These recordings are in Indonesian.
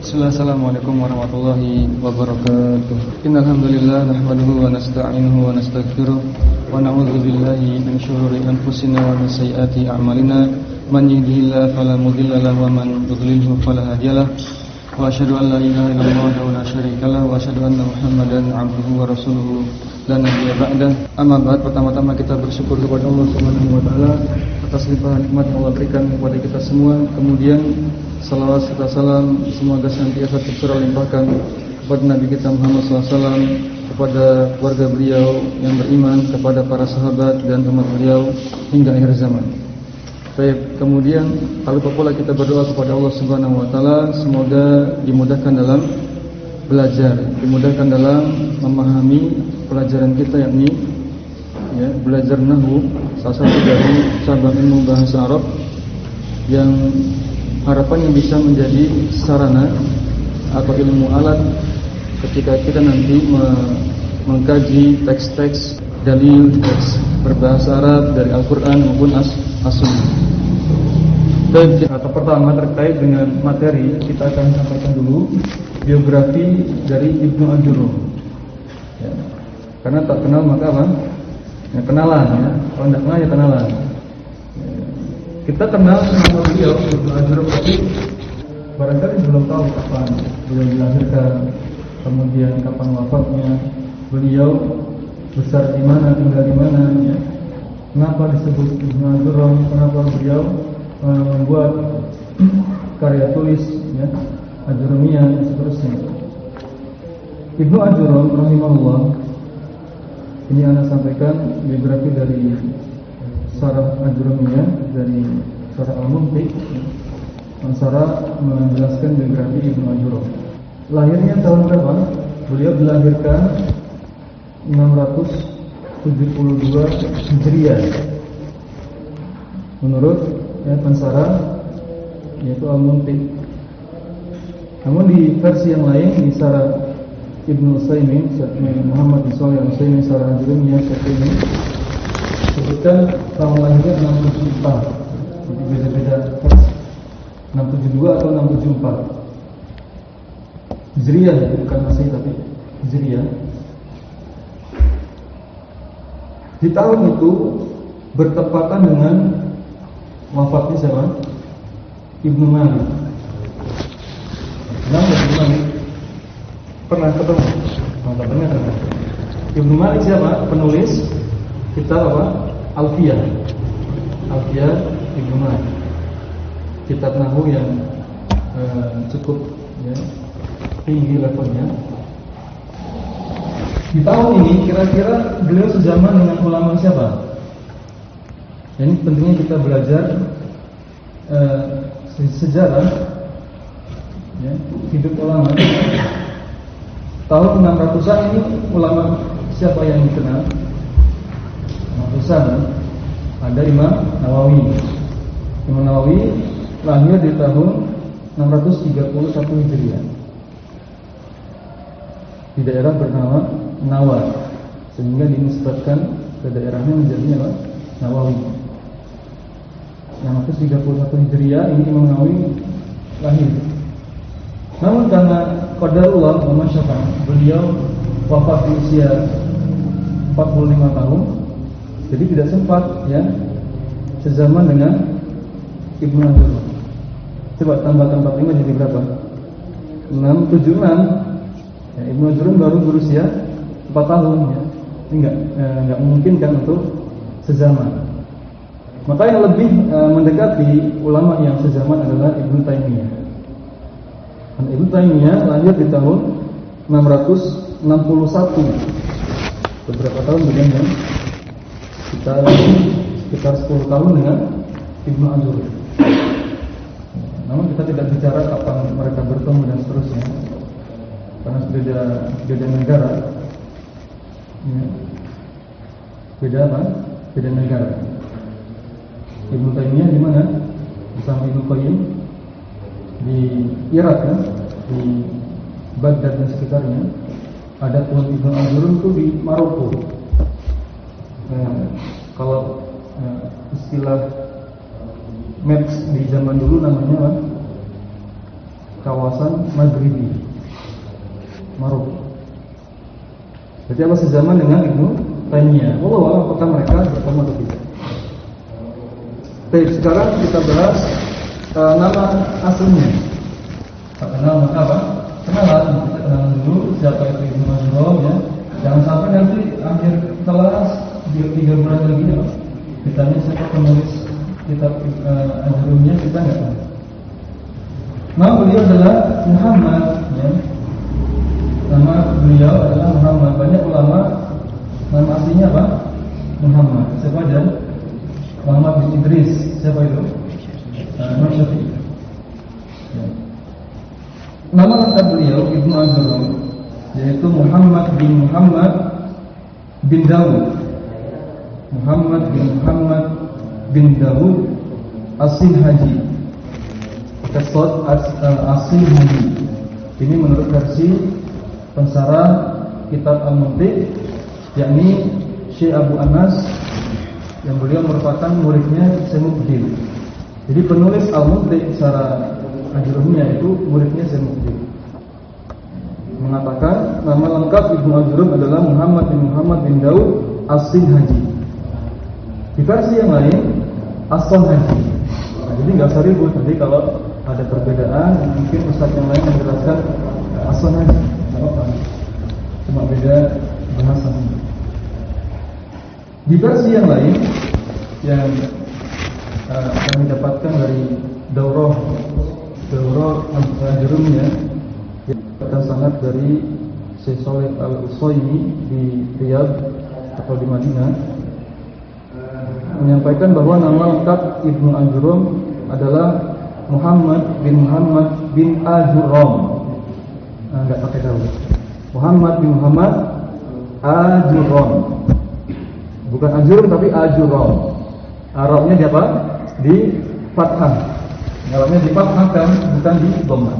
Assalamualaikum warahmatullahi wabarakatuh. Innal hamdalillah nahmaduhu wa nasta'inuhu wa nastaghfiruh wa na'udzu billahi min shururi anfusina wa min sayyiati a'malina. Man yahdihillahu fala mudilla lahu wa man yudlilhu fala hadiyalah. Wa asyhadu an la ilaha illallah wa la syarika lahu wa asyhadu anna Muhammadan 'abduhu wa rasuluhu la nabiyya ba'dah. Amma ba'd, pertama-tama kita bersyukur kepada Allah Subhanahu wa taala atas limpahan nikmat yang Allah berikan kepada kita semua. Kemudian salawat serta salam semoga senantiasa tercurah limpahkan kepada Nabi kita Muhammad SAW, kepada keluarga beliau yang beriman, kepada para sahabat dan umat beliau hingga akhir zaman. Baik, kemudian tak lupa pula kita berdoa kepada Allah Subhanahu wa taala semoga dimudahkan dalam belajar, dimudahkan dalam memahami pelajaran kita, yakni belajar nahwu, salah satu dari cabang ilmu bahasa Arab yang harapannya bisa menjadi sarana atau ilmu alat ketika kita nanti mengkaji teks-teks dalil, teks berbahasa Arab dari Al-Quran maupun As-Sunnah. Baik, atau pertama terkait dengan materi, kita akan sampaikan dulu biografi dari Ibnu Ajurum. Ya. Karena tak kenal maka apa? Ya, kenalan ya. Kalau tidak kenal ya kenalan. Kita kenal nama beliau Ibnu Ajurum, tapi barangkali belum tahu kapan beliau dilahirkan, kemudian kapan wafatnya, beliau besar di mana, tinggal di mana, ya. Kenapa disebut Ibnu Ajurum, kenapa beliau membuat karya tulis, ya, Ajurumiyah dan seterusnya. Ibnu Ajurum rahimahullah, ini anak sampaikan biografi dari Syarah Ajurumiyah dari Syarah Al-Mumti. Syarah menjelaskan biografi Ibnu Ajurum. Lahirnya tahun berapa? Beliau dilahirkan 672 Hijriah menurut Syarah yaitu Al-Mumti. Namun di versi yang lain, di Syarah Ibnu Utsaimin, Muhammad bin Shalih Al-Utsaimin, Syarah Ajurumiyah ini sebutkan tahun lahirnya 674. Jadi beda-beda 672 atau 674 Hijriah, bukan Masehi tapi Hijriah. Di tahun itu bertepatan dengan wafatnya siapa? Ibnu Malik. Nama Ibnu Malik pernah ketemu? Katanya kan. Ibnu Malik siapa? Penulis kitab apa? Alfiyah Ibnu Malik. Kitab nahwu yang cukup tinggi levelnya. Di tahun ini kira-kira beliau sezaman dengan ulama siapa? Ini pentingnya kita belajar sejarah hidup ulama. Tahun 600-an ini ulama siapa yang dikenal? 600-an ada Imam Nawawi. Imam Nawawi lahir di tahun 631 Hijriah di daerah bernama Nawar, sehingga dinisbatkan ke daerahnya menjadi apa? Nawawi. 631 Hijriah ini Imam Nawawi lahir. Namun karena qadarullah wa masyaallah, beliau wafat di usia 45 tahun, jadi tidak sempat sezaman dengan Ibnu Ajurum. Coba tambahkan 45 jadi berapa? 676. Ibnu Ajurum baru berusia 4 tahun ya. Ini enggak memungkinkan untuk sezaman. Maka yang lebih mendekati ulama yang sezaman adalah Ibnu Taimiyah. Dan Ibnu Taimiyah lahir di tahun 661. Beberapa tahun bedanya. Sekitar 10 tahun dengan Ibnu Ajurum. Namun kita tidak bicara kapan mereka bertemu dan seterusnya, karena beda negara. Beda apa? Beda negara. Ibnu Taimiyah di mana? Bersama Ibnu Qayyim di Irak kan? Di Baghdad dan sekitarnya. Adapun Ibnu Ajurum itu di Maroko. Kalau istilah maps di zaman dulu namanya apa? kawasan Maghribi, Maroko. Jadi apa sezaman dengan Ibnu Taimiyah. Wallahu apakah mereka bertemu atau tidak. Baik, sekarang kita bahas nama aslinya. Tak kenal maka apa? Kenalan, kita kenalan dulu siapa itu Ibnu Ajurrom ya. Jangan sampai nanti akhir kelas 3 bulan lagi ya, ditanya siapa penulis kitab Ajurromnya, kita nggak tahu. Nama beliau adalah Muhammad ya. Nama beliau adalah Muhammad. Banyak ulama nama aslinya apa? Muhammad. Siapa aja? Muhammad bin Idris. Siapa itu? Imam Syafi'i. Ya. Nama lengkap beliau Ibnu Ajurrom yaitu Muhammad bin Dawud. Muhammad bin Dawud As-Sinhaji. Kesod As-Sinhaji. Ini menurut versi pensarah kitab Al-Munti, yakni Syekh Abu Anas, yang beliau merupakan muridnya Syekh. Jadi penulis Al-Munti secara Ajurromnya itu muridnya Syekh. Mengatakan nama lengkap Ibnu Ajurrom adalah Muhammad bin Dawud As-Sinhaji. Di versi yang lain As-Sonhaji. Nah, jadi nggak usah ribut. Jadi kalau ada perbedaan, mungkin ustaz yang lain menjelaskan As-Sonhaji. Apa? Cuma beda bahasa. Di versi yang lain yang kami dapatkan dari Daurah Ajurromnya, yang sanad dari Syekh Shalih Al-Utsaimin di Riyadh atau di Madinah, menyampaikan bahwa nama lengkap Ibnu Ajurrom adalah Muhammad bin Ajurrom. Enggak pakai tahu. Muhammad Ajurrom. Bukan Ajurrom tapi Ajurrom. Arabnya di apa? Di fathah. Arabnya di fathahkan, bukan di dhamma.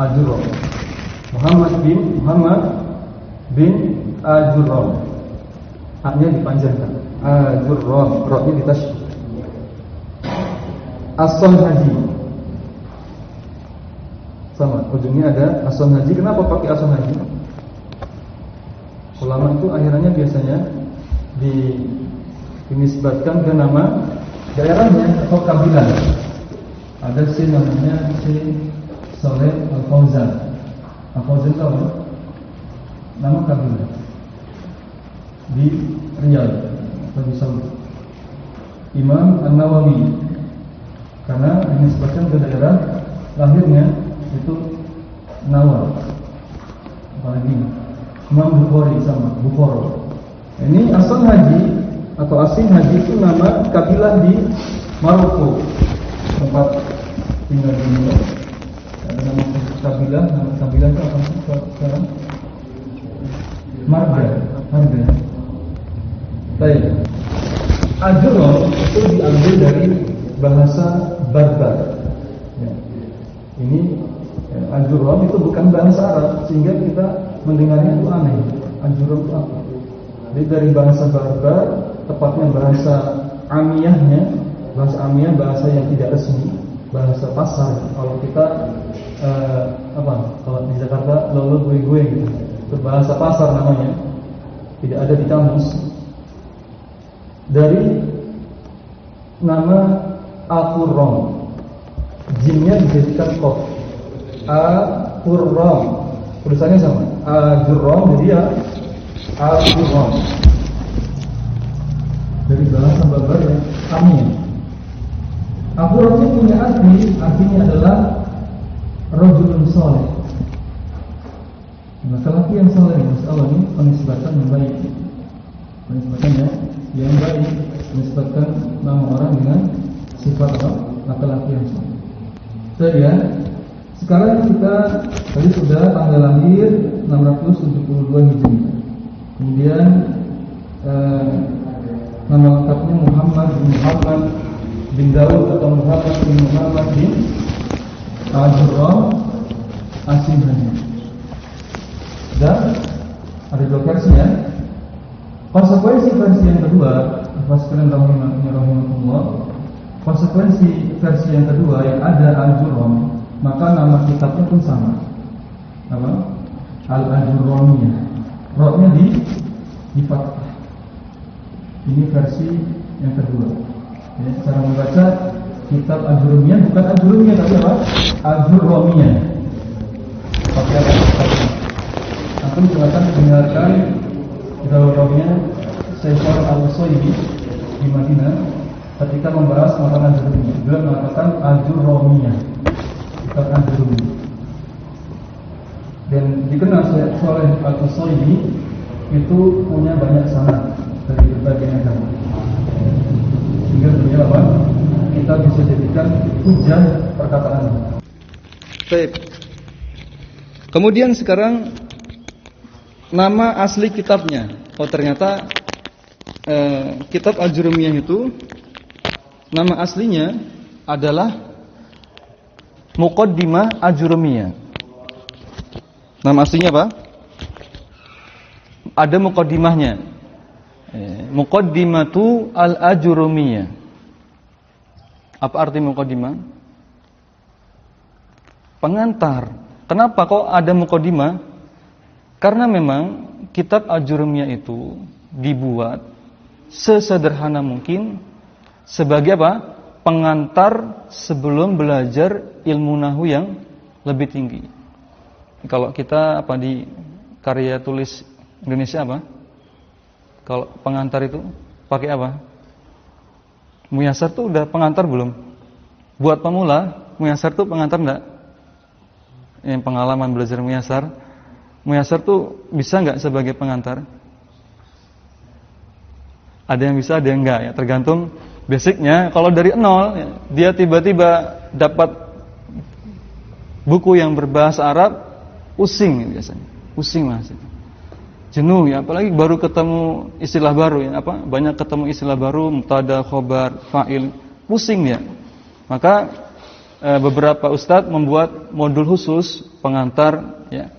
Ajurrom. Muhammad bin Ajurrom. A-nya dipanjangkan. Ajurrom, ra-nya ditasydid. As-Sonhaji. Sama, ujungnya ada As-Sonhaji. Kenapa pakai As-Sonhaji? Ulama itu akhirnya biasanya dinisbatkan ke nama daerahnya atau kabilah. Ada si namanya si Shalih Al-Fauzan. Al-Fauzan tahu? Nama kabilah di Riyadh atau di Saudi. Imam An-Nawawi, karena dinisbatkan ke daerah lahirnya itu Nawar. Apalagi Imam Bukhari sama Bukhara. Ini As-Sonhaji atau As-Sinhaji itu nama kabilah di Maroko, tempat tinggal beliau. Ada nama kabilah itu apa sih sekarang? Marga. Baik. Ajurrom itu diambil dari bahasa Barbar. Ya. Ini Ajurrom itu bukan bahasa Arab, sehingga kita mendengarnya itu aneh. Ajurrom itu apa? Jadi dari bahasa Barbar, tepatnya bahasa Amiyahnya, bahasa Amiyah bahasa yang tidak resmi, bahasa pasar. Kalau kita kalau di Jakarta lolo gue gitu. Itu bahasa pasar namanya. Tidak ada di kamus. Dari nama Al-Qurram, jinnya dijadikan qaf. Al-Qurram, tulisannya sama. Al-Qurram, jadi ya Al-Qurram. Dari bahasa Barbar ya, Amin. Al-Qurram ini punya artinya adalah rajulun saleh. Laki-laki yang saleh, Masya Allah, ini penisbatan yang baik. Penisbatannya yang baik, menisbatkan nama orang dengan sifat laki-laki yang saleh. Kemudian sekarang kita tadi sudah tanggal lahir 672 Hijriah. Kemudian nama lengkapnya Muhammad bin Dawud atau Muhammad bin Ajurrom As-Sinhaji. Dan ada dua versi ya. Konsekuensi versi yang kedua, rahimahullah. Konsekuensi versi yang kedua yang ada Ajurrom maka nama kitabnya pun sama. Apa? Al-Ajurramiyah. Ra-nya di fathah. Ini versi yang kedua. Ya, cara membaca kitab Ajurramiyah bukan Ajurramiyah tapi apa? Ajurramiyah. Pakai apa? Antum silakan dengarkan dialognya Syekh Al-Utsaimin di Madinah ketika membahas makanan Ajurramiyah. Beliau mengatakan Ajurramiyah, bukan Ajurramiyah. Dan dikenal Syekh Al-Utsaimin itu punya banyak sanad dari berbagai negara. Sehingga beliau apa? Kita bisa jadikan hujah perkataan. Baik. Kemudian sekarang nama asli kitabnya. Oh ternyata kitab Ajurramiyah itu nama aslinya adalah Muqaddimah Ajurramiyah. Nama aslinya apa? Ada muqaddimahnya. Muqaddimatu al-Ajurramiyah. Apa arti muqaddimah? Pengantar. Kenapa kok ada muqaddimah? Karena memang kitab Ajurramiyah itu dibuat sesederhana mungkin sebagai apa? Pengantar sebelum belajar ilmu nahwu yang lebih tinggi. Kalau kita apa di karya tulis Indonesia apa? Kalau pengantar itu pakai apa? Muyasar tuh udah pengantar belum? Buat pemula, Muyasar tuh pengantar enggak? Yang pengalaman belajar Muyasar tuh bisa enggak sebagai pengantar? Ada yang bisa, ada yang enggak ya, tergantung basicnya. Kalau dari nol, ya, dia tiba-tiba dapat buku yang berbahasa Arab, pusing biasanya, pusing Mas. Jenuh ya, apalagi baru ketemu istilah baru ya, apa? Banyak ketemu istilah baru, mubtada, khobar, fa'il, pusing ya. Maka beberapa ustadz membuat modul khusus pengantar ya.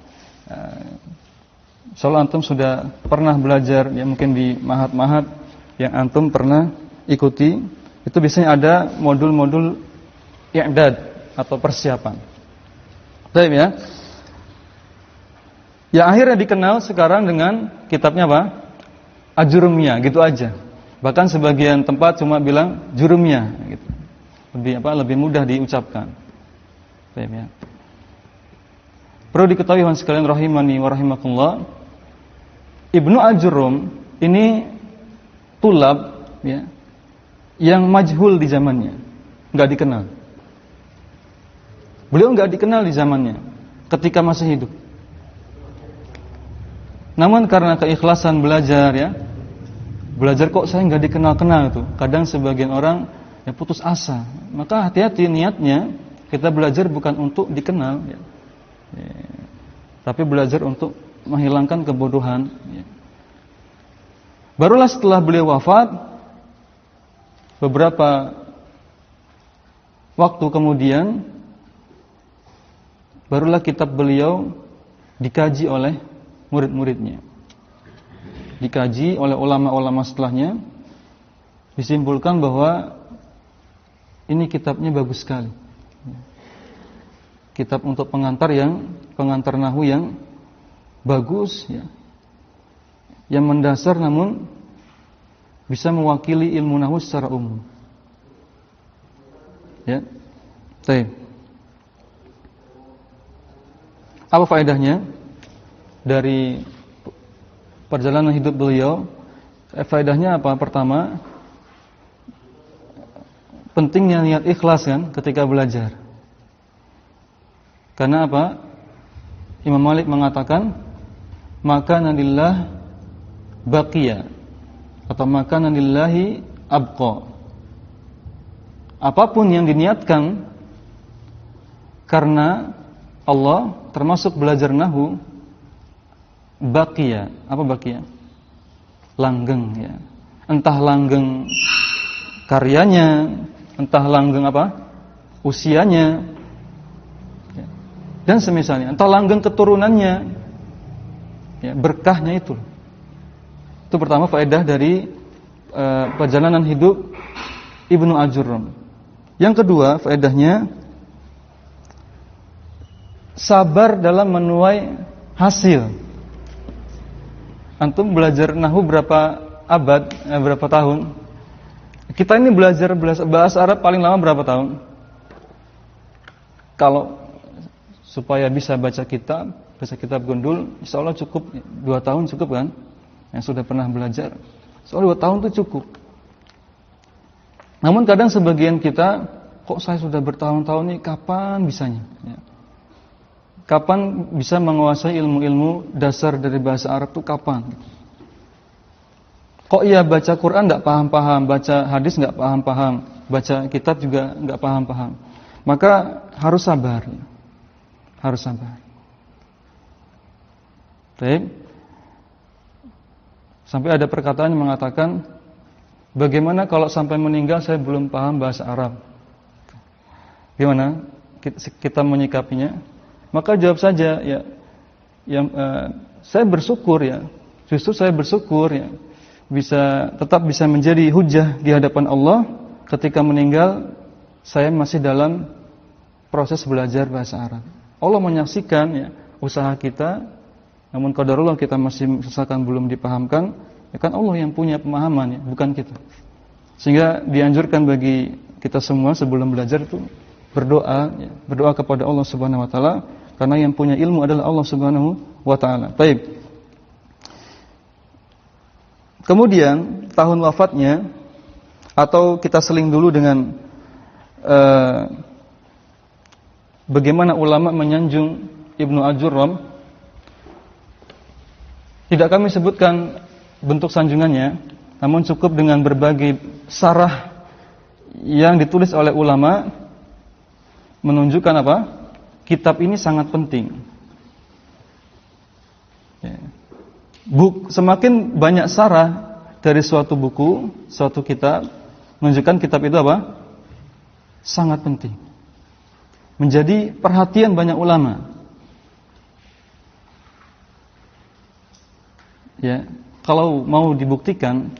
Soal antum sudah pernah belajar ya, mungkin di mahat-mahat yang antum pernah ikuti, itu biasanya ada modul-modul i'dad atau persiapan. Baik ya. Ya akhirnya dikenal sekarang dengan kitabnya apa? Ajurramiyah, gitu aja. Bahkan sebagian tempat cuma bilang Jurumiyah gitu. Lebih mudah diucapkan. Baik ya. Perlu diketahui sekalian rahimani wa rahimakumullah, Ibnu Ajurrum ini tulab ya, yang majhul di zamannya, enggak dikenal. Beliau enggak dikenal di zamannya ketika masih hidup. Namun karena keikhlasan belajar ya, belajar kok saya nggak dikenal-kenal tuh. Kadang sebagian orang ya putus asa. Maka hati-hati niatnya, kita belajar bukan untuk dikenal ya. Tapi belajar untuk menghilangkan kebodohan ya. Barulah setelah beliau wafat, beberapa waktu kemudian, barulah kitab beliau dikaji oleh murid-muridnya, dikaji oleh ulama-ulama setelahnya, disimpulkan bahwa ini kitabnya bagus sekali. Kitab untuk pengantar nahwu yang bagus ya, yang mendasar namun bisa mewakili ilmu nahwu secara umum. Ya, baik. Apa faedahnya dari perjalanan hidup beliau? Faedahnya apa? Pertama, pentingnya niat ikhlas kan ketika belajar. Karena apa? Imam Malik mengatakan, "Makana lillah baqiya" atau "Makana lillahi abqa." Apapun yang diniatkan karena Allah, termasuk belajar nahwu, baqiya. Apa baqiya? Langgeng ya. Entah langgeng karyanya, entah langgeng apa? Usianya. Ya. Dan semisalnya, entah langgeng keturunannya. Ya, berkahnya itu. Itu pertama faedah dari perjalanan hidup Ibnu Ajurrum. Yang kedua faedahnya, sabar dalam menuai hasil. Antum belajar nahwu berapa abad, berapa tahun? Kita ini belajar bahasa Arab paling lama berapa tahun? Kalau supaya bisa baca kitab gundul, insya Allah cukup 2 tahun cukup kan? Yang sudah pernah belajar, soal 2 tahun itu cukup. Namun kadang sebagian kita, kok saya sudah bertahun-tahun ini, kapan bisanya? Ya. Kapan bisa menguasai ilmu-ilmu dasar dari bahasa Arab itu kapan? Kok iya baca Quran nggak paham-paham, baca hadis nggak paham-paham, baca kitab juga nggak paham-paham. Maka harus sabar, ya. Harus sabar. Baik. Sampai ada perkataan yang mengatakan, bagaimana kalau sampai meninggal saya belum paham bahasa Arab? Gimana kita menyikapinya? Maka jawab saja, ya, saya bersyukur ya, justru saya bersyukur ya, tetap bisa menjadi hujah di hadapan Allah ketika meninggal saya masih dalam proses belajar bahasa Arab. Allah menyaksikan ya usaha kita, namun qadarullah kita masih misalkan belum dipahamkan, ya kan Allah yang punya pemahaman ya, bukan kita. Sehingga dianjurkan bagi kita semua sebelum belajar itu berdoa, ya, berdoa kepada Allah Subhanahu wa taala, karena yang punya ilmu adalah Allah Subhanahu wa taala. Baik. Kemudian tahun wafatnya, atau kita seling dulu dengan bagaimana ulama menyanjung Ibnu Al-Jurram. Tidak kami sebutkan bentuk sanjungannya, namun cukup dengan berbagai sarah yang ditulis oleh ulama menunjukkan apa? Kitab ini sangat penting. Ya. Semakin banyak sarah dari suatu buku, suatu kitab, menunjukkan kitab itu apa? Sangat penting. Menjadi perhatian banyak ulama. Ya, kalau mau dibuktikan,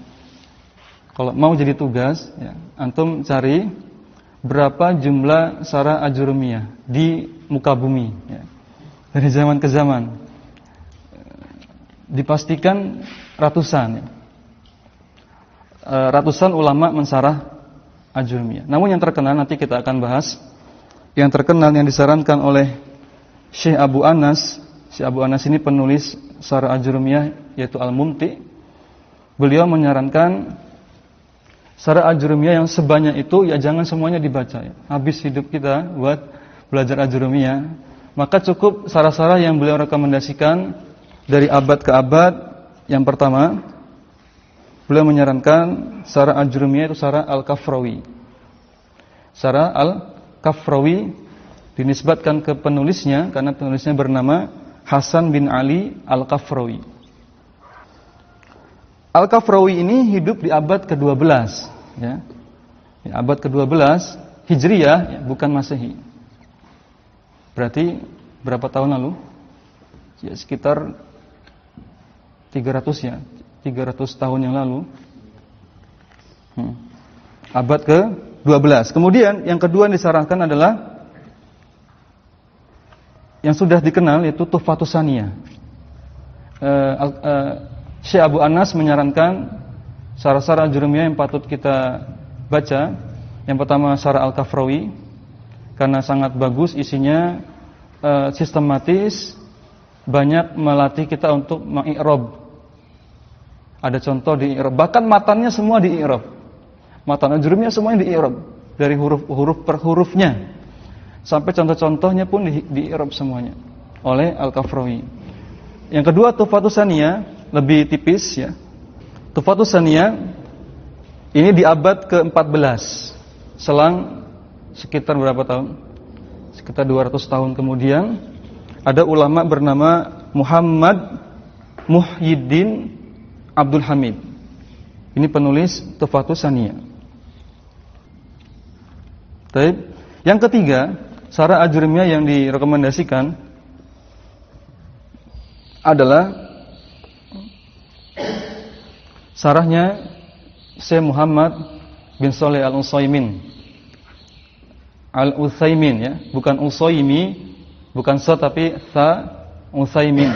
kalau mau jadi tugas, ya, antum cari berapa jumlah sarah Ajurumiyah di muka bumi, ya, dari zaman ke zaman. Dipastikan ratusan, ya. Ratusan ulama mensarah Ajurumiyah. Namun yang terkenal nanti kita akan bahas. Yang terkenal yang disarankan oleh Syekh Abu Anas. Syekh Abu Anas ini penulis sarah Ajurumiyah, yaitu Al-Mumti. Beliau menyarankan sarah Ajurumiyah yang sebanyak itu ya jangan semuanya dibaca ya. Habis hidup kita buat belajar Ajurumiyah, maka cukup sarah-sarah yang beliau rekomendasikan dari abad ke abad. Yang pertama, beliau menyarankan sarah Ajurumiyah itu sarah Al-Kafrawi. Sarah Al-Kafrawi dinisbatkan ke penulisnya karena penulisnya bernama Hasan bin Ali Al-Kafrawi. Al-Kafrawi ini hidup di abad ke-12, ya. Di abad ke-12 Hijriyah, ya, bukan Masehi. Berarti berapa tahun lalu? Ya sekitar 300 ya, 300 tahun yang lalu. Abad ke-12. Kemudian yang kedua yang disarankan adalah yang sudah dikenal, yaitu Tuhfatus Saniyah. Syekh Abu Anas menyarankan sarah-sarah Ajurumiyah yang patut kita baca. Yang pertama sarah Al-Kafrawi, karena sangat bagus isinya, sistematis, banyak melatih kita untuk mengi'rab. Ada contoh di i'rab, bahkan matanya semua di i'rab. Matan Ajurumiyah semuanya di i'rab, dari huruf per hurufnya. Sampai contoh-contohnya pun di i'rab semuanya oleh Al-Kafrawi. Yang kedua Tuhfatus Saniyah, lebih tipis ya. Tuhfatus Saniyah ini di abad ke-14. Selang sekitar berapa tahun? Sekitar 200 tahun kemudian ada ulama bernama Muhammad Muhyiddin Abdul Hamid. Ini penulis Tuhfatus Saniyah. Baik. Yang ketiga, sarah Ajurumiyah yang direkomendasikan adalah sarahnya Syekh Muhammad bin Shalih Al-Utsaimin. Al-Utsaimin ya, bukan Utsaimin Bukan Sa tapi Sa Utsaimin.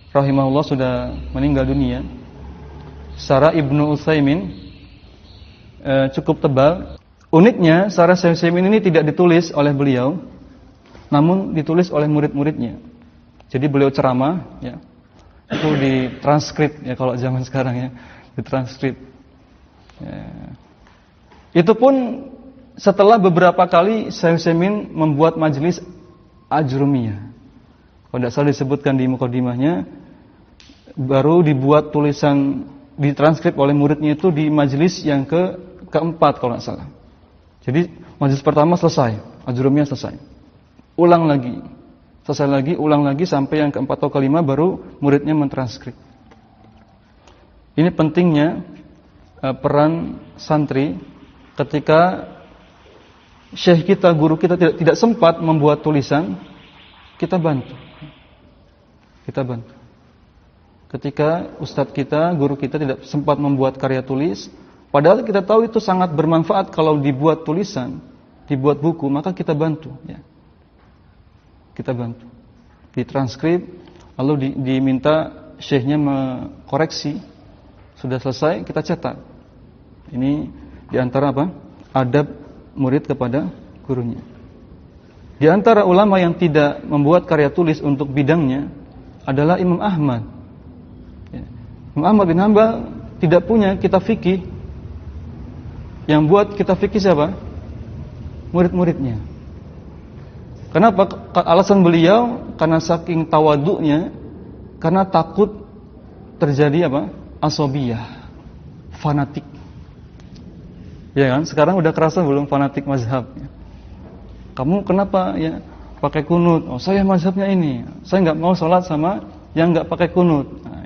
Rahimahullah sudah meninggal dunia. Syarah Ibnu Utsaimin cukup tebal. Uniknya Syarah Syekh Utsaimin ini tidak ditulis oleh beliau, namun ditulis oleh murid-muridnya. Jadi beliau ceramah, ya, itu ditranskrip ya kalau zaman sekarang ya, ditranskrip. Ya. Itu pun setelah beberapa kali Syekh Utsaimin membuat majelis Ajrumiyah. Kalau tidak salah disebutkan di mukadimahnya, baru dibuat tulisan ditranskrip oleh muridnya itu di majelis yang keempat kalau tidak salah. Jadi majelis pertama selesai, Ajrumiyah selesai. Ulang lagi, selesai lagi, ulang lagi sampai yang keempat atau kelima baru muridnya mentranskrip. Ini pentingnya peran santri ketika syekh kita, guru kita tidak sempat membuat tulisan, kita bantu. Kita bantu. Ketika ustadz kita, guru kita tidak sempat membuat karya tulis, padahal kita tahu itu sangat bermanfaat kalau dibuat tulisan, dibuat buku, maka kita bantu, ya. Kita bantu. Ditranskrip, lalu diminta syekhnya mengkoreksi. Sudah selesai, kita cetak. Ini diantara apa? Adab murid kepada gurunya. Di antara ulama yang tidak membuat karya tulis untuk bidangnya adalah Imam Ahmad. Imam Ahmad bin Hanbal tidak punya kitab fikih. Yang buat kitab fikih siapa? Murid-muridnya. Kenapa? Alasan beliau karena saking tawaduknya, karena takut terjadi apa? Asobiyah, fanatik. Ya kan? Sekarang udah kerasa belum fanatik mazhab? Kamu kenapa ya pakai kunut? Oh, saya mazhabnya ini. Saya nggak mau sholat sama yang nggak pakai kunut. Nah,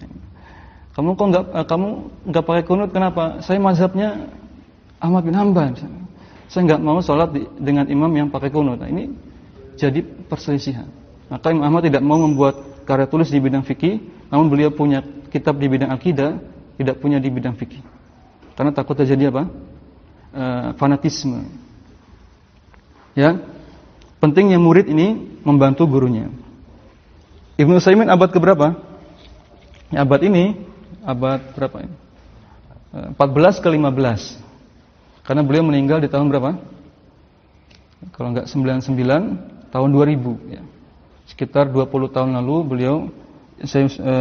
kamu kok nggak pakai kunut? Kenapa? Saya mazhabnya Ahmad bin Hanbal. Saya nggak mau sholat dengan imam yang pakai kunut. Nah, ini jadi perselisihan. Maka Imam Ahmad tidak mau membuat karya tulis di bidang fikih, namun beliau punya kitab di bidang akidah, tidak punya di bidang fikih. Karena takut terjadi apa? Fanatisme. Ya. Pentingnya murid ini membantu gurunya. Ibnu Utsaimin abad keberapa? Ya, abad ini, abad berapa ini? 14 ke 15. Karena beliau meninggal di tahun berapa? Kalau enggak 99, tahun 2000 ya. Sekitar 20 tahun lalu beliau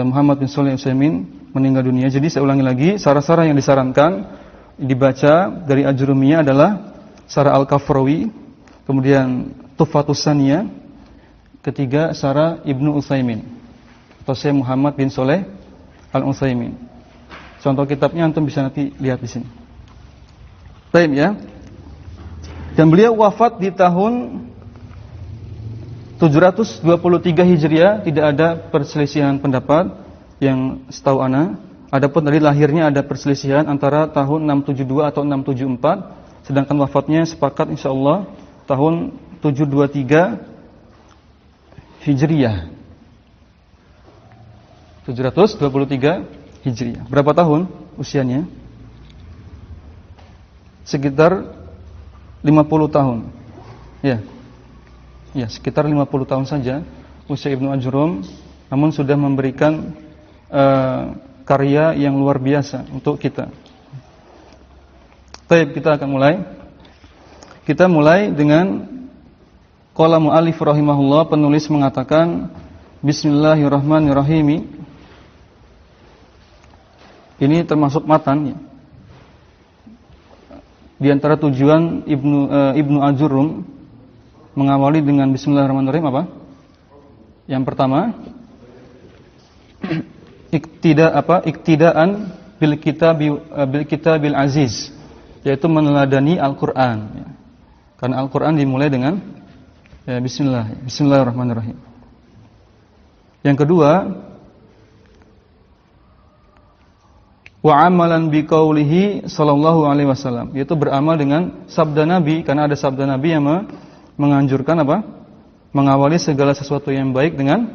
Muhammad bin Shalih Al-Utsaimin meninggal dunia. Jadi saya ulangi lagi, syarah-syarah yang disarankan dibaca dari Ajrumiyah adalah Syarah Al-Kafrawi, kemudian Tuhfatus Saniyah, ketiga Syarah Ibnu Utsaimin atau Syekh Muhammad bin Shalih Al-Utsaimin. Contoh kitabnya antum bisa nanti lihat di sini. Baik ya. Dan beliau wafat di tahun 723 Hijriah, tidak ada perselisihan pendapat yang setahu ana. Adapun dari lahirnya ada perselisihan antara tahun 672 atau 674, sedangkan wafatnya sepakat insyaallah tahun 723 Hijriah. 723 Hijriah. Berapa tahun usianya? Sekitar 50 tahun. Ya. Ya, sekitar 50 tahun saja usia Ibnu Ajrum, namun sudah memberikan karya yang luar biasa untuk kita. Baik, kita akan mulai. Kita mulai dengan qala mu'allif rahimahullah, penulis mengatakan Bismillahirrahmanirrahim. Ini termasuk matan ya. Di antara tujuan Ibnu Ajrum mengawali dengan Bismillahirrahmanirrahim apa? Yang pertama, iktidaan bil kitabil aziz, yaitu meneladani Al-Qur'an ya. Karena Al-Qur'an dimulai dengan ya, Bismillahirrahmanirrahim. Yang kedua, wa amalan biqaulihi sallallahu alaihi wasallam, yaitu beramal dengan sabda Nabi, karena ada sabda Nabi yang menganjurkan apa? Mengawali segala sesuatu yang baik dengan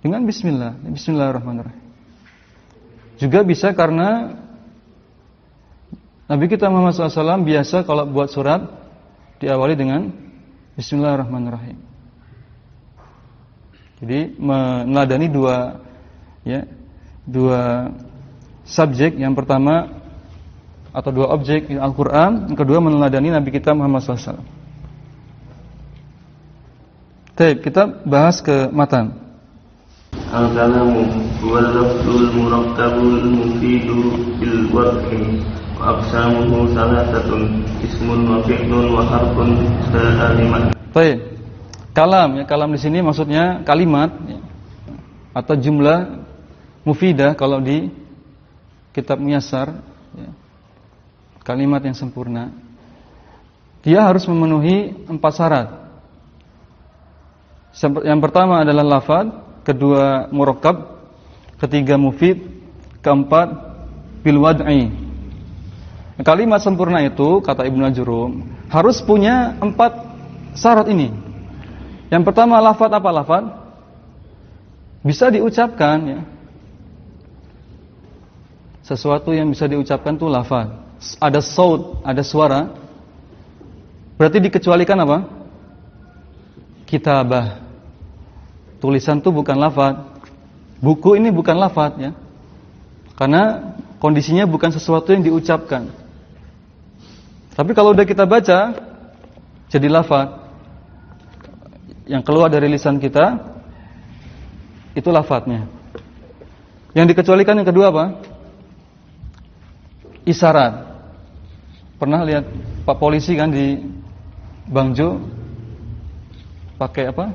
Bismillahirrahmanirrahim. Juga bisa karena Nabi kita Muhammad SAW biasa kalau buat surat diawali dengan Bismillahirrahmanirrahim. Jadi meneladani dua subjek, yang pertama atau dua objek Al-Qur'an, yang kedua meneladani Nabi kita Muhammad SAW. Baik, kita bahas ke matan. Al-kalamu wal lafzul murakkabul mufidu bil wad'i wa aqsamuhu salasatun ismun wa fi'lun wa harfun kalimat. Baik. Kalam di sini maksudnya kalimat atau jumlah mufidah kalau di kitab Muyassar, kalimat yang sempurna. Dia harus memenuhi 4 syarat. Yang pertama adalah lafaz, kedua murakkab, ketiga mufid, keempat bil wad'i. Kalimat sempurna itu kata Ibnu Ajurrum harus punya 4 syarat ini. Yang pertama lafaz, apa lafaz? Bisa diucapkan, ya. Sesuatu yang bisa diucapkan itu lafaz. Ada saut, ada suara. Berarti dikecualikan apa? Kitabah. Tulisan itu bukan lafaz. Buku ini bukan lafaz, ya. Karena kondisinya bukan sesuatu yang diucapkan. Tapi kalau udah kita baca jadi lafaz. Yang keluar dari lisan kita itu lafadznya. Yang dikecualikan yang kedua apa? Isyarat. Pernah lihat Pak polisi kan di Bangjo pakai apa?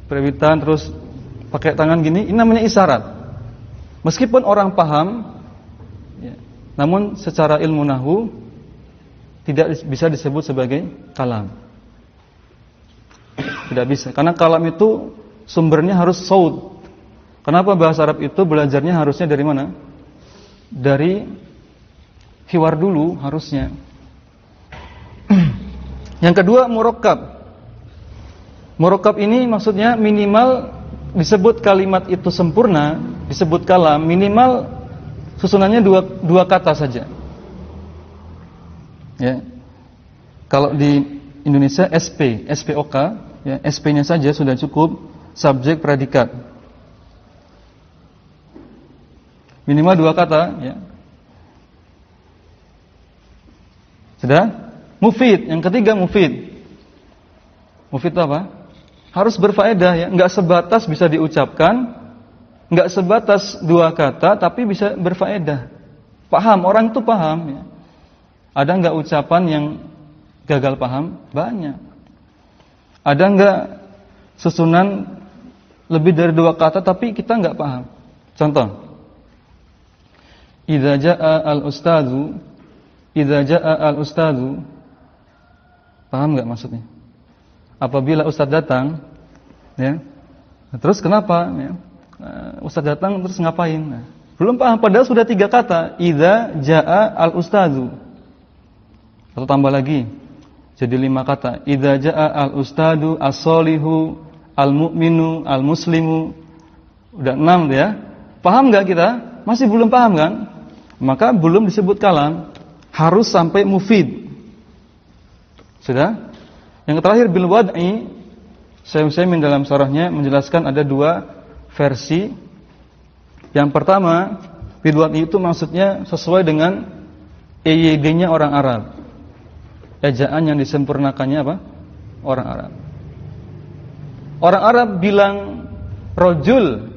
Perewitan terus pakai tangan gini, ini namanya isyarat. Meskipun orang paham, ya, namun secara ilmu nahwu tidak bisa disebut sebagai kalam. Tidak bisa, karena kalam itu sumbernya harus saut. Kenapa bahasa Arab itu belajarnya harusnya dari mana? Dari hiwar dulu harusnya. Yang kedua murakkab. Murakkab ini maksudnya minimal disebut kalimat itu sempurna, disebut kalam, minimal susunannya dua kata saja. Ya. Kalau di Indonesia SPOK, ya, SP-nya saja sudah cukup, subjek predikat. Minimal 2 kata, ya. Sudah? Mufid, yang ketiga mufid. Mufid itu apa? Harus berfaedah, ya, enggak sebatas bisa diucapkan, enggak sebatas 2 kata tapi bisa berfaedah. Paham, orang itu paham, ya. Ada enggak ucapan yang gagal paham? Banyak. Ada enggak susunan lebih dari 2 kata tapi kita enggak paham? Contoh. Idza jaa al-ustadzu. Paham enggak maksudnya? Apabila ustaz datang, ya. Terus kenapa, ya? Ustaz datang terus ngapain? Nah, belum paham padahal sudah 3 kata. Idza jaa al-ustadzu. Atau tambah lagi. Jadi 5 kata. Idza jaa al-ustadu as-solihu al-mu'minu al-muslimu. Udah 6 ya. Paham enggak kita? Masih belum paham kan? Maka belum disebut kalam. Harus sampai mufid. Sudah? Yang terakhir bil wad'i. Syekh Utsaimin dalam syarahnya menjelaskan ada 2 versi. Yang pertama, bil wad'i itu maksudnya sesuai dengan EYD-nya orang Arab. Ejaan yang disempurnakannya apa? Orang Arab. Orang Arab bilang rojul.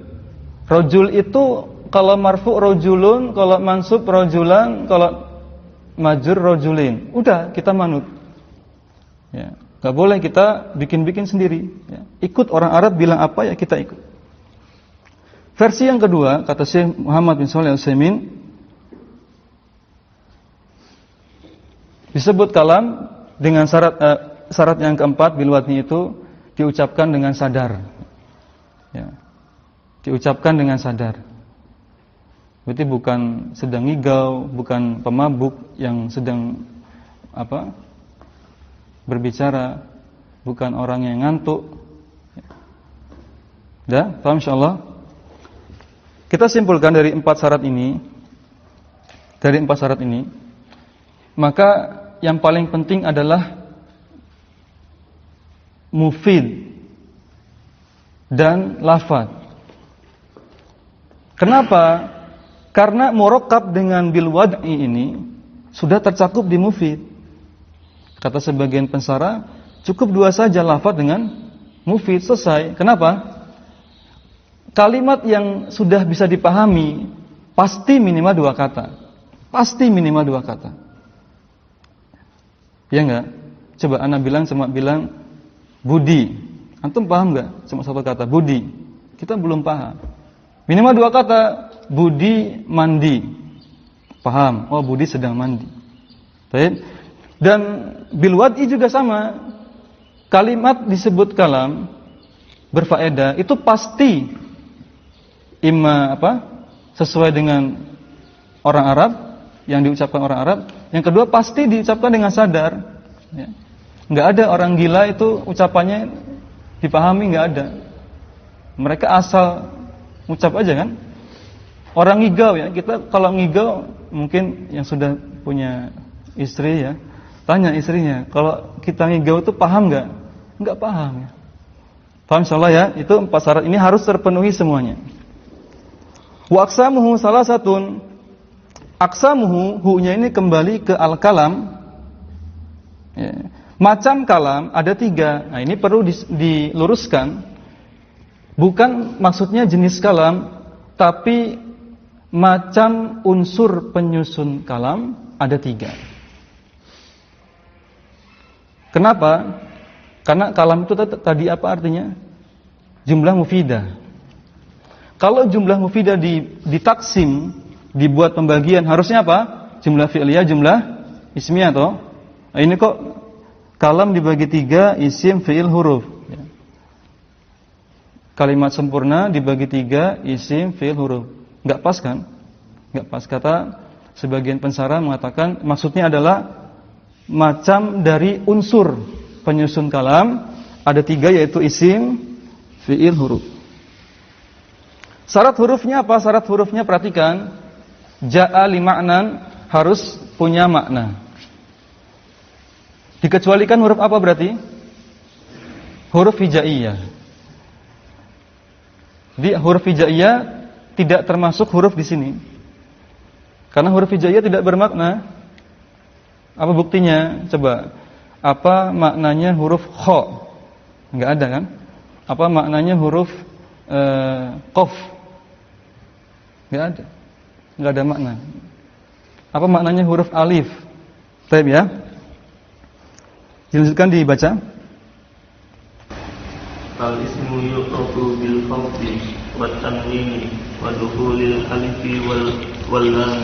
Rojul itu kalau marfu rojulun, kalau mansub rojulan, kalau majur rojulin. Udah, kita manut. Ya, gak boleh kita bikin-bikin sendiri. Ya. Ikut orang Arab bilang apa, ya kita ikut. Versi yang kedua, kata Syekh Muhammad bin Shalih Al-Utsaimin, disebut kalam dengan syarat yang keempat bil wad'i itu diucapkan dengan sadar. Ya. Diucapkan dengan sadar. Berarti bukan sedang ngigau, bukan pemabuk yang sedang berbicara, bukan orang yang ngantuk. Dah, paham insyaallah? Kita simpulkan dari 4 syarat ini. Dari 4 syarat ini, maka yang paling penting adalah mufid. dan lafadz. Kenapa? Karena murakkab dengan bil wad'i ini sudah tercakup di mufid. Kata sebagian pensara, cukup dua saja lafadz dengan mufid, selesai. Kenapa? Kalimat yang sudah bisa dipahami pasti minimal dua kata. Pasti minimal dua kata. Ya enggak? Coba ana cuma bilang budi. Antum paham enggak? Cuma satu kata, budi. Kita belum paham. Minimal dua kata, budi mandi. Paham? Oh, budi sedang mandi. Baik. Dan bil wad'i juga sama. Kalimat disebut kalam berfaedah itu pasti imma sesuai dengan orang Arab, yang diucapkan orang Arab. Yang kedua pasti diucapkan dengan sadar. Ya. Nggak ada orang gila itu ucapannya dipahami, nggak ada. Mereka asal ucap aja kan. Orang ngigau ya, kita kalau ngigau mungkin yang sudah punya istri ya, tanya istrinya, kalau kita ngigau itu paham nggak? Nggak paham ya. Paham insyaallah ya, itu 4 syarat ini harus terpenuhi semuanya. Wa aqsamuhu salasatun. Aqsamuhu, hu-nya ini kembali ke al-kalam. Ya. Macam kalam ada 3. Nah, ini perlu diluruskan. Bukan maksudnya jenis kalam, tapi macam unsur penyusun kalam ada 3. Kenapa? Karena kalam itu tadi apa artinya? Jumlah mufidah. Kalau jumlah mufidah ditaksim, dibuat pembagian, harusnya apa? Jumlah fi'liyah, jumlah ismiyah toh. Nah, ini kok kalam dibagi 3, isim, fi'il, huruf. Kalimat sempurna dibagi 3, isim, fi'il, huruf. Enggak pas kan? Enggak pas. Kata sebagian pensara mengatakan maksudnya adalah macam dari unsur penyusun kalam ada 3, yaitu isim, fi'il, huruf. Syarat hurufnya apa? Syarat hurufnya perhatikan. Ja'a li ma'nan, harus punya makna. Dikecualikan huruf apa berarti? Huruf hijaiyah. Di huruf hijaiyah tidak termasuk huruf di sini. Karena huruf hijaiyah tidak bermakna. Apa buktinya? Coba. Apa maknanya huruf kha? Enggak ada kan? Apa maknanya huruf qaf? Enggak ada. Enggak ada makna. Apa maknanya huruf alif? Baik ya. Dilanjutkan dibaca. Al-ismu yu'rafu bil khafdi wat tanwini wa dukhulil alifi wal lam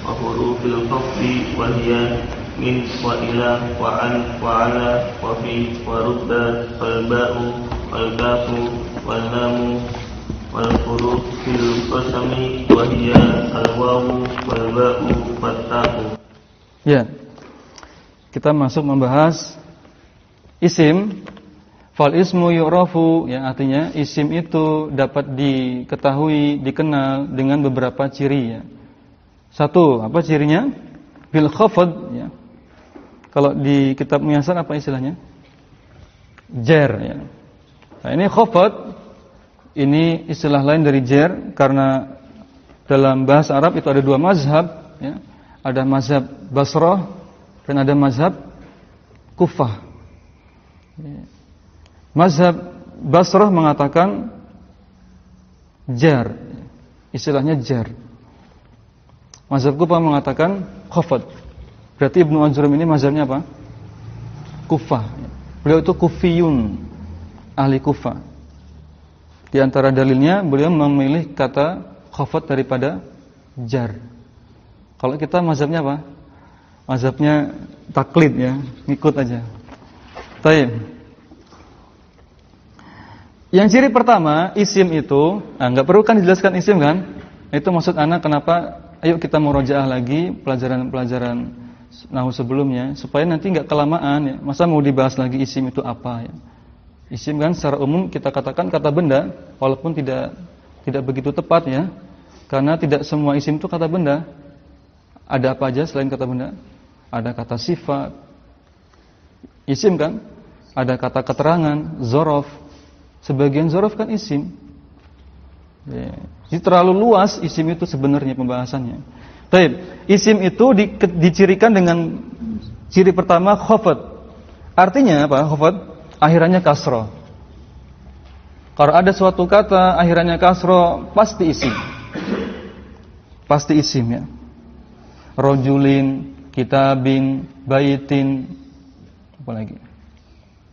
wa hurufil khafdi wa hiya min wa ila wa an wa ala wa fi wa rubba wal ba'u wal kafu wal lam wal huruf fil qasami wa hiya al wawu wal ba'u wat ta'u. Ya. Kita masuk membahas isim. Fal ismu yu'rafu, yang artinya isim itu dapat diketahui, dikenal dengan beberapa ciri ya. Satu, apa cirinya? Bil khafd ya. Kalau di kitab Muyassar apa istilahnya? Jar ya. Nah, ini khafd, ini istilah lain dari jar, karena dalam bahasa Arab itu ada 2 mazhab ya. Ada mazhab Basrah dan ada mazhab Kufah. Ya. Mazhab Basrah mengatakan jar, istilahnya jar. Mazhab Kufah mengatakan khafd. Berarti Ibnu Ajrum ini mazhabnya apa? Kufah. Beliau itu kufiyun, ahli Kufah. Di antara dalilnya beliau memilih kata khafd daripada jar. Kalau kita mazhabnya apa? Mazhabnya taklid ya, ngikut aja. Baik. Yang ciri pertama, isim itu, enggak perlu kan dijelaskan isim kan? Itu maksud anak kenapa ayo kita murojaah lagi pelajaran-pelajaran nahwu sebelumnya supaya nanti enggak kelamaan ya. Masa mau dibahas lagi isim itu apa ya? Isim kan secara umum kita katakan kata benda walaupun tidak begitu tepat ya. Karena tidak semua isim itu kata benda. Ada apa aja selain kata benda? Ada kata sifat. Isim kan? Ada kata keterangan, zorof. Sebagian dzaraf kan isim. Ya. Jadi terlalu luas isim itu sebenarnya pembahasannya. Baik, isim itu dicirikan dengan ciri pertama khafad. Artinya apa? Khafad akhirannya kasra. Kalau ada suatu kata akhirannya kasra, pasti isim. Pasti isim ya. Rajulin, kitabin, baitin, apa lagi?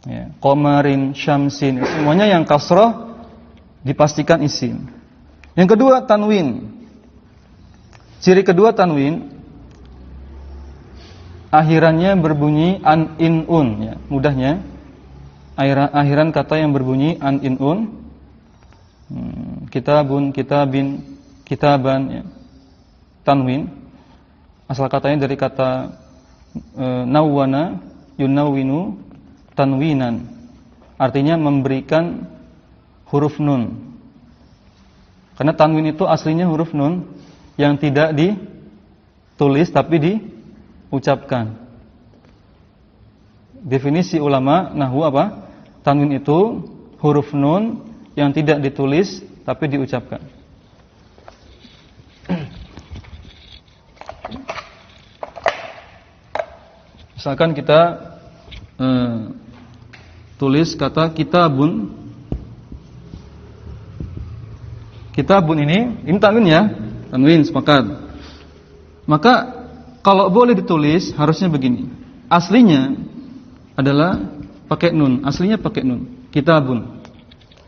Ya, qamarin, syamsin, semuanya yang kasrah dipastikan isim. Yang kedua tanwin. Ciri kedua tanwin akhirannya berbunyi an in un ya. Mudahnya akhiran kata yang berbunyi an in un. Kitabun, kitabin, kitaban ya. Tanwin asal katanya dari kata nawwana yunawwinu tanwinan, artinya memberikan huruf nun. Karena tanwin itu aslinya huruf nun yang tidak ditulis tapi diucapkan. Definisi ulama nahwu apa? Tanwin itu huruf nun yang tidak ditulis tapi diucapkan. Misalkan kita tulis kata kitabun. Kitabun ini tanwin ya, tanwin sepakat. Maka kalau boleh ditulis harusnya begini. Aslinya adalah pakai nun, aslinya pakai nun. Kitabun.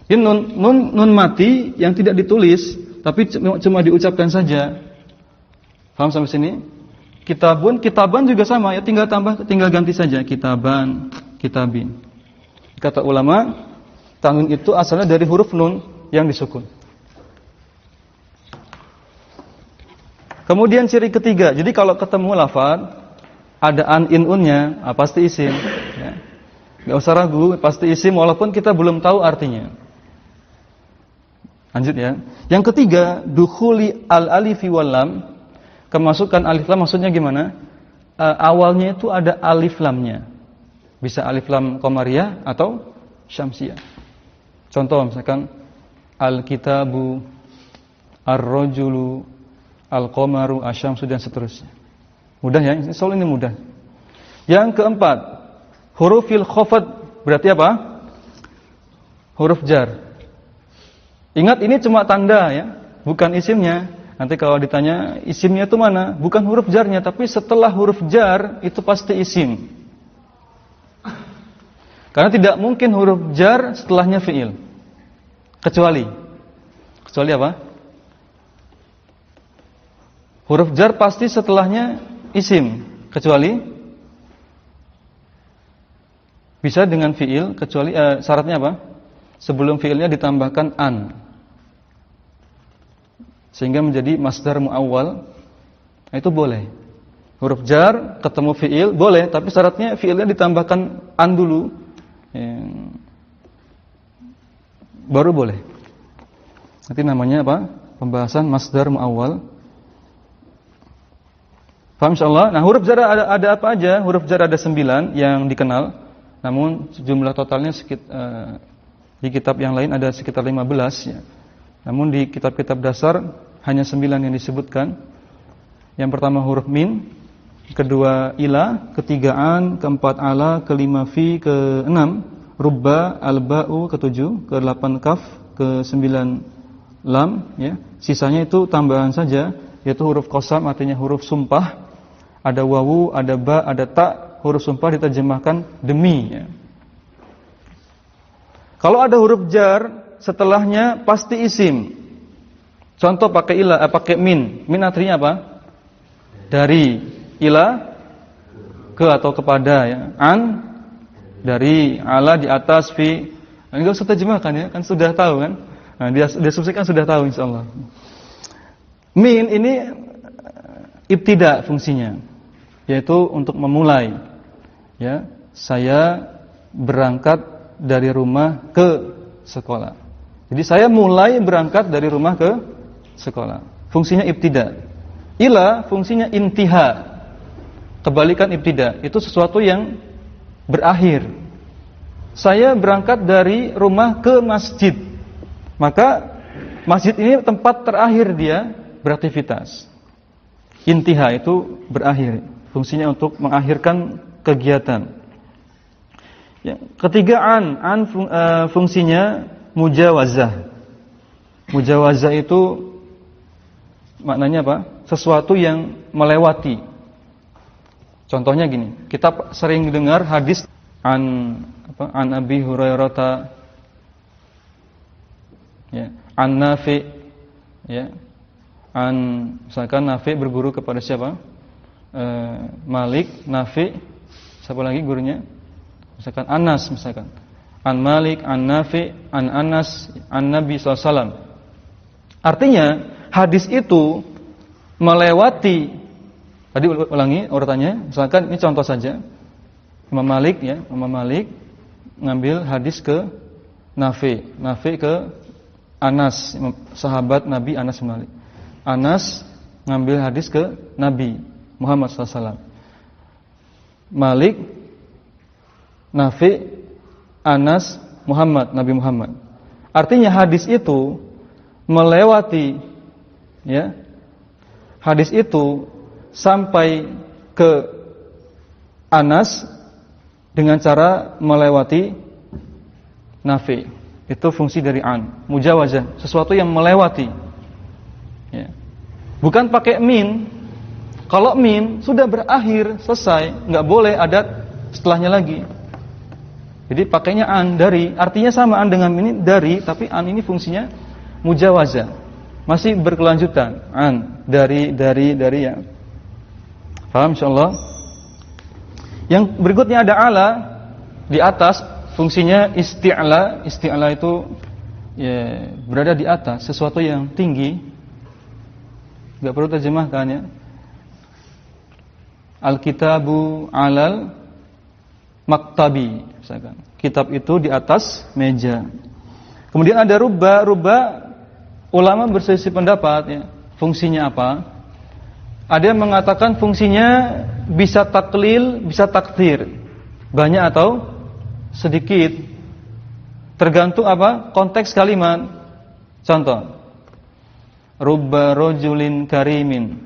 Ini nun mati yang tidak ditulis tapi cuma diucapkan saja. Paham sampai sini? Kitabun, kitaban juga sama ya, tinggal ganti saja kitaban, kitabin. Kata ulama, tanwin itu asalnya dari huruf nun yang disukun. Kemudian ciri ketiga, jadi kalau ketemu lafaz ada an in unnya, pasti isim. Ya. Gak usah ragu, pasti isim walaupun kita belum tahu artinya. Lanjut ya. Yang ketiga, dukhuli al alifi wal lam. Kemasukan alif lam maksudnya gimana? Awalnya itu ada alif lamnya. Bisa alif lam qamariyah atau syamsiyah. Contoh misalkan al-kitabu, ar-rajulu, al-qamaru, asy-syamsu dan seterusnya. Mudah ya, soal ini mudah. Yang keempat, hurufil khafad berarti apa? Huruf jar. Ingat ini cuma tanda ya, bukan isimnya. Nanti kalau ditanya isimnya itu mana? Bukan huruf jarnya, tapi setelah huruf jar itu pasti isim. Karena tidak mungkin huruf jar setelahnya fi'il. Kecuali apa? Huruf jar pasti setelahnya isim. Kecuali bisa dengan fi'il, kecuali syaratnya apa? Sebelum fi'ilnya ditambahkan an. Sehingga menjadi masdar muawwal, itu boleh. Huruf jar ketemu fi'il boleh, tapi syaratnya fi'ilnya ditambahkan an dulu, baru boleh. Nanti namanya apa? Pembahasan masdar muawwal. Paham insyaallah? Nah, huruf jar ada apa aja? Huruf jar ada 9 yang dikenal. Namun jumlah totalnya di kitab yang lain ada sekitar 15 ya. Namun di kitab-kitab dasar hanya 9 yang disebutkan. Yang pertama huruf min, kedua ila, ketiga an, keempat ala, kelima fi, keenam rubba, alba'u, ketujuh, ke-8 kaf, ke-9 lam ya. Sisanya itu tambahan saja, yaitu huruf qasam artinya huruf sumpah. Ada wawu, ada ba, ada ta, huruf sumpah diterjemahkan demi ya. Kalau ada huruf jar setelahnya pasti isim. Contoh pakai ila, pakai min. Min artinya apa? Dari, ila ke atau kepada ya. An dari, ala di atas, fi. Enggak usah terjemahkan ya, kan sudah tahu kan? Nah, deskripsi kan sudah tahu insyaallah. Min ini ibtida fungsinya, yaitu untuk memulai. Ya, saya berangkat dari rumah ke sekolah. Jadi saya mulai berangkat dari rumah ke sekolah. Fungsinya ibtida. Ila fungsinya intiha. Kebalikan ibtida, itu sesuatu yang berakhir. saya berangkat dari rumah ke masjid. Maka masjid ini tempat terakhir dia beraktivitas. Intiha itu berakhir, fungsinya untuk mengakhirkan kegiatan. Ya, ketiga fungsinya mujawazah. Mujawazah itu maknanya apa? Sesuatu yang melewati. Contohnya gini, kita sering dengar hadis an Abi Hurairah, ya, an Nafi, ya, misalkan Nafi berguru kepada siapa? Malik, Nafi, siapa lagi gurunya? Misalkan Anas, misalkan an Malik, an Nafi, an Anas, an Nabi SAW. Artinya hadis itu melewati. Tadi ulangi urutannya. Misalkan ini contoh saja. Imam Malik, ya, Imam Malik ngambil hadis ke Nafi, Nafi ke Anas, sahabat Nabi Anas bin Malik. Anas ngambil hadis ke Nabi Muhammad SAW. Malik, Nafi, Anas, Muhammad, Nabi Muhammad. Artinya hadis itu melewati, ya, hadis itu sampai ke Anas dengan cara melewati Nafi. Itu fungsi dari an, mujawazah, sesuatu yang melewati, ya. Bukan pakai min. Kalau min sudah berakhir, selesai, nggak boleh ada setelahnya lagi. Jadi pakainya an, dari, artinya sama an dengan ini, dari, tapi an ini fungsinya mujawazah, masih berkelanjutan. An, dari, ya. Paham insyaallah? Yang berikutnya ada ala, di atas, fungsinya isti'la. Isti'la itu, ya, berada di atas, sesuatu yang tinggi. Enggak perlu terjemahkan, ya. Al-kitabu alal maktabi, misalkan. Kitab itu di atas meja. Kemudian ada rubba. Ulama berselisih pendapat, ya. Fungsinya apa? Ada yang mengatakan fungsinya bisa taklil, bisa takthir, banyak atau sedikit, tergantung apa? Konteks kalimat. Contoh, rubba rajulin karimin,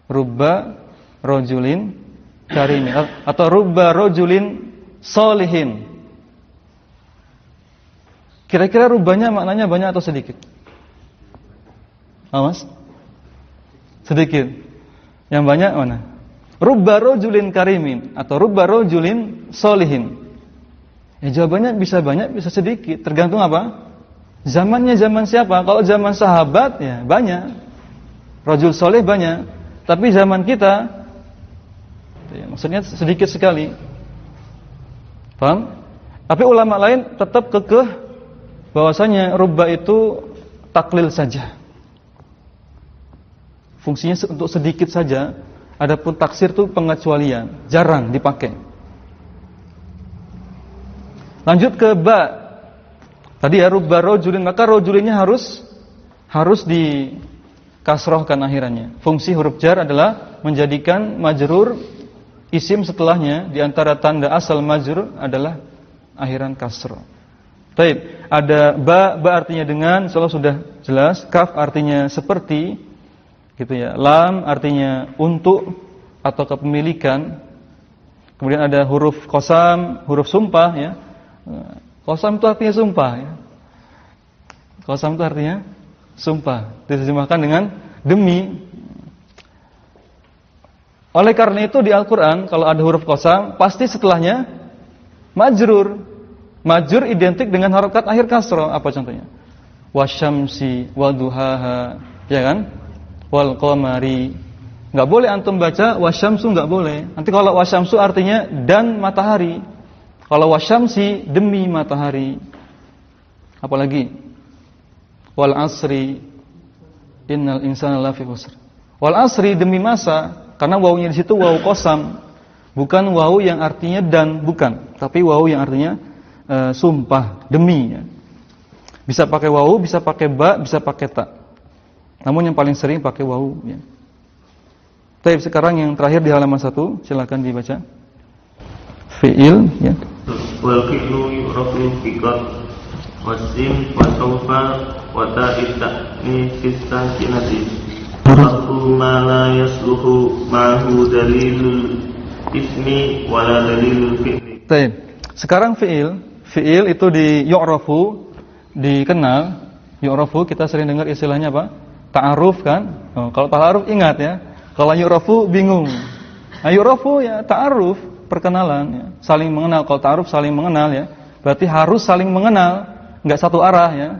rubba rajulin karimin, atau rubba rajulin solihin. Kira-kira rubbanya maknanya banyak atau sedikit? Mas? Sedikit. Yang banyak mana? Rubba rajulin karimin atau rubba rajulin solihin. Ya, jawabannya bisa banyak, bisa sedikit, tergantung apa? Zamannya zaman siapa? Kalau zaman sahabat, ya banyak, rajul soleh banyak. Tapi zaman kita, ya, maksudnya sedikit sekali. Paham? Tapi ulama lain tetap kekeh bahwasanya rubba itu taklil saja, fungsinya untuk sedikit saja. Adapun taksir itu pengecualian, jarang dipakai. Lanjut ke ba. Tadi ya rubba rajulin, maka rajulinnya harus dikasrohkan akhirannya. Fungsi huruf jar adalah menjadikan majrur isim setelahnya, di antara tanda asal majrur adalah akhiran kasroh. Baik, ada ba artinya dengan, insyaallah sudah jelas. Kaf artinya seperti, gitu ya. Lam artinya untuk atau kepemilikan. Kemudian ada huruf qasam, huruf sumpah, ya. Qasam itu artinya sumpah, ya. Qasam itu artinya sumpah, diterjemahkan dengan demi. Oleh karena itu di Al-Qur'an kalau ada huruf qasam pasti setelahnya majrur. Majrur identik dengan harokat akhir kasroh. Apa contohnya? Wasyamsi waduhaha, ya kan? Wal qamari. Enggak boleh antum baca wasyamsu, enggak boleh. Nanti kalau wasyamsu artinya dan matahari. Kalau wasyamsi demi matahari. Apalagi? Wal asri innal insana lafi khusr. Wal asri demi masa, karena wawunya di situ wawu qasam. Bukan wawu yang artinya dan, bukan, tapi wawu yang artinya sumpah, demi, ya. Bisa pakai wawu, bisa pakai ba, bisa pakai ta. Namun yang paling sering pakai wawu, ya. Baik, sekarang yang terakhir di halaman 1, silakan dibaca. fi'il ya. Wal fi'lu yu'rafu bi qad wasin wa sawfa wa ta'id ta'nis sakinati Rafu ma la yasluhu ma'hu dalilul ismi wala dalilul fi'li. Baik. Sekarang fi'il itu yu'rafu, dikenal. Yu'rafu kita sering dengar istilahnya apa? Ta'aruf kan? Kalau ta'aruf ingat ya. Kalau yu'rafu bingung. Nah, yu'rafu ya ta'aruf, perkenalan ya. Saling mengenal. Kalau ta'aruf saling mengenal ya. Berarti harus saling mengenal, enggak satu arah ya.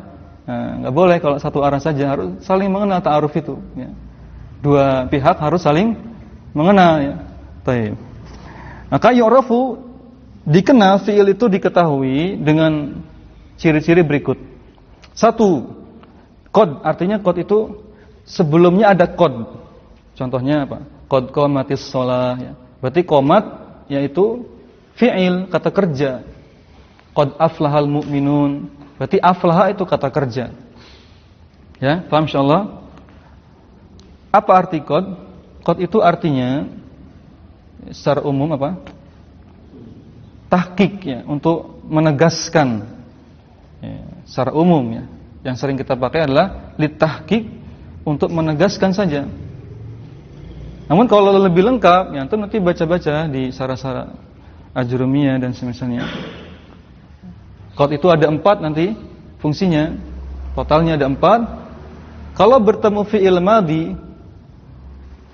Nah, enggak boleh kalau satu arah saja, harus saling mengenal ta'aruf itu ya. Dua pihak harus saling mengenal ya. Baik. Maka yu'rafu dikenal, fi'il itu diketahui dengan ciri-ciri berikut. Satu, qad, artinya qad itu sebelumnya ada qad. Contohnya apa? Qad qamatis shalah ya. Berarti qamat yaitu fi'il, kata kerja. Qad aflahal mu'minun. Berarti aflaha itu kata kerja. Ya, paham insyaallah? Apa arti qad? Qad itu artinya secara umum apa? Tahqiq ya, untuk menegaskan. Ya, secara umum ya. Yang sering kita pakai adalah litahqiq, untuk menegaskan saja. Namun kalau lebih lengkap, ya nanti baca-baca di Sarah-Sarah Ajrumiyah dan semisalnya. Qad itu ada 4 nanti fungsinya. Totalnya ada 4. Kalau bertemu fi'il madhi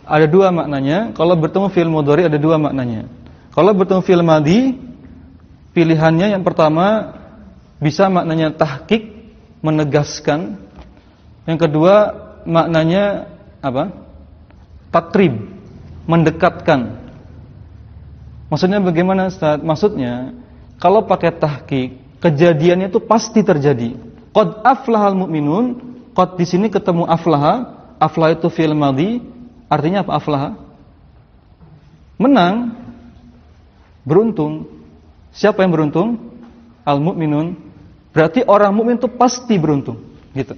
ada 2 maknanya. Kalau bertemu fi'il mudhari ada 2 maknanya. Kalau bertemu fi'il madhi, pilihannya yang pertama bisa maknanya tahqiq, menegaskan. Yang kedua maknanya apa? Takrib, mendekatkan. Maksudnya bagaimana Ustaz? Maksudnya kalau pakai tahqiq, kejadiannya itu pasti terjadi. Qad aflahal mu'minun, qad di sini ketemu aflaha. Aflaha itu fi'il madhi, artinya apa aflaha? Menang, beruntung. Siapa yang beruntung? Al mu'minun. Berarti orang mukmin itu pasti beruntung, gitu.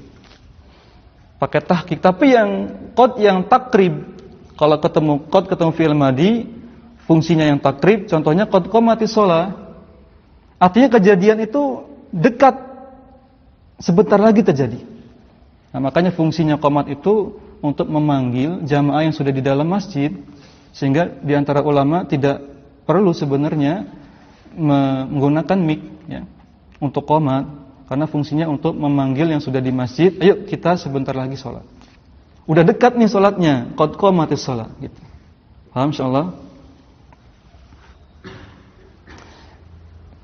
Pakai tahqiq. Tapi yang qad yang takrib, kalau ketemu fi'il madhi, fungsinya yang takrib. Contohnya qad qamatis shalah. Artinya kejadian itu dekat, sebentar lagi terjadi. Nah, makanya fungsinya qomat itu untuk memanggil jamaah yang sudah di dalam masjid, sehingga di antara ulama tidak perlu sebenarnya menggunakan mic ya, untuk qomat, karena fungsinya untuk memanggil yang sudah di masjid. Ayo kita sebentar lagi sholat. Udah dekat nih sholatnya, qad qamatis shalah gitu. Paham insyaallah?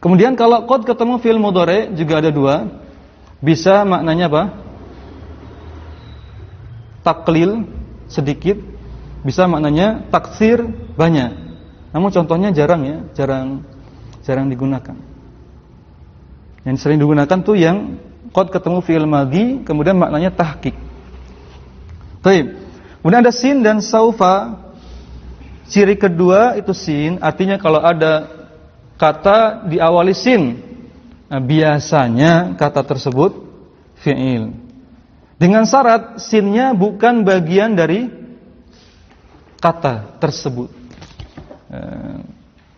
Kemudian kalau qad ketemu fi'il mudhari juga ada 2. Bisa maknanya apa? Taklil, sedikit. Bisa maknanya taksir, banyak. Namun contohnya jarang ya, jarang digunakan. Yang sering digunakan tuh yang qad ketemu fi'il madhi, kemudian maknanya tahqiq. Baik. Kemudian ada sin dan saufa. Ciri kedua itu sin, artinya kalau ada kata diawali sin, nah, biasanya kata tersebut fi'il. Dengan syarat sinnya bukan bagian dari kata tersebut.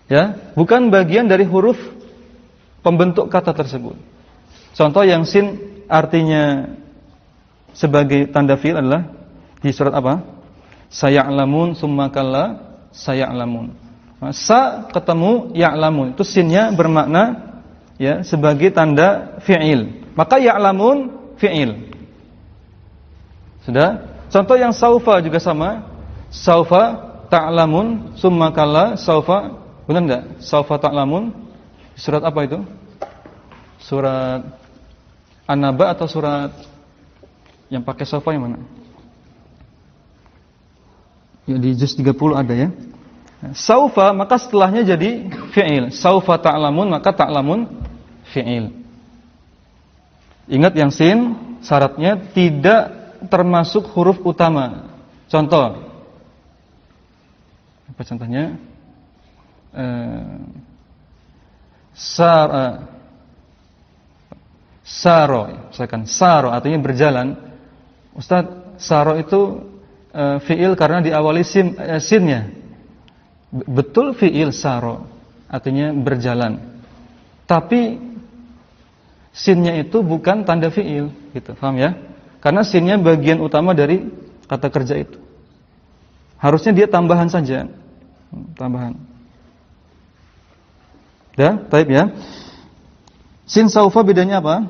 Ya, bukan bagian dari huruf pembentuk kata tersebut. Contoh yang sin artinya sebagai tanda fi'il adalah di surat apa? Saya'lamun summa kalla saya'lamun. Sa ketemu ya'lamun, itu sinnya bermakna ya sebagai tanda fi'il. Maka ya'lamun fi'il. Sudah? Contoh yang saufa juga sama. Saufa ta'lamun summa kalla saufa. Benar enggak? Saufa ta'lamun. Surat apa itu? Surat An-Naba atau surat yang pakai saufa yang mana? Ya di juz 30 ada ya. Saufa maka setelahnya jadi fi'il. Saufa ta'lamun maka ta'lamun fi'il. Ingat yang sin syaratnya tidak termasuk huruf utama. Contoh. Apa contohnya? Saro, misalkan saro artinya berjalan. Ustaz, saro itu fi'il karena diawali sinnya. Betul fi'il saro. artinya berjalan. Tapi sinnya itu bukan tanda fi'il, gitu. Paham ya? Karena sinnya bagian utama dari kata kerja itu. Harusnya dia tambahan saja. Tambahan. Ya, taib ya. Sin saufa bedanya apa?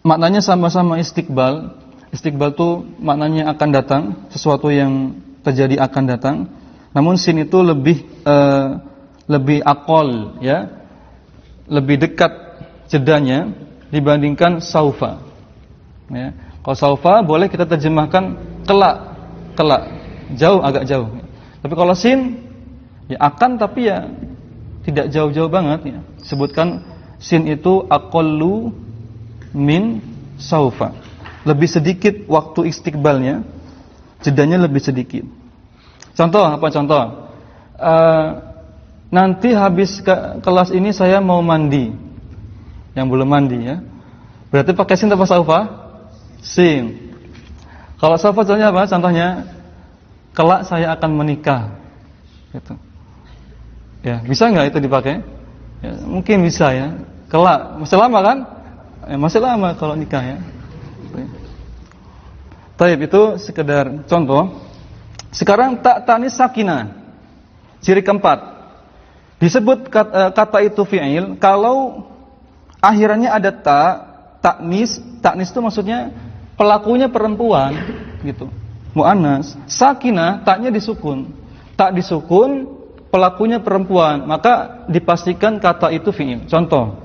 Maknanya sama-sama istiqbal. Istiqbal itu maknanya akan datang, sesuatu yang terjadi akan datang. Namun sin itu lebih aqall, ya. Lebih dekat jedanya dibandingkan saufa. Ya. Kalau saufa boleh kita terjemahkan kelak, jauh, agak jauh. Tapi kalau sin ya akan, tapi ya tidak jauh-jauh banget ya. Sebutkan sin itu aqallu min saufa. Lebih sedikit waktu istiqbalnya, jedanya lebih sedikit. Contoh apa contoh? Nanti habis kelas ini saya mau mandi. Yang belum mandi ya. Berarti pakai sin atau saufa? Sin. Kalau saufa contohnya apa? Contohnya kelak saya akan menikah. Gitu. Ya, bisa enggak itu dipakai? Ya, mungkin bisa ya. Kelak, masih lama kan? Masih lama kalau nikah ya. Taib itu sekedar contoh. Sekarang ta'nis sakinah. Ciri keempat. Disebut kata itu fi'il kalau akhirannya ada ta'nis. Ta'nis itu maksudnya pelakunya perempuan gitu. Muannas. Sakinah, ta'nya disukun. Tak disukun, pelakunya perempuan, maka dipastikan kata itu fi'il. Contoh.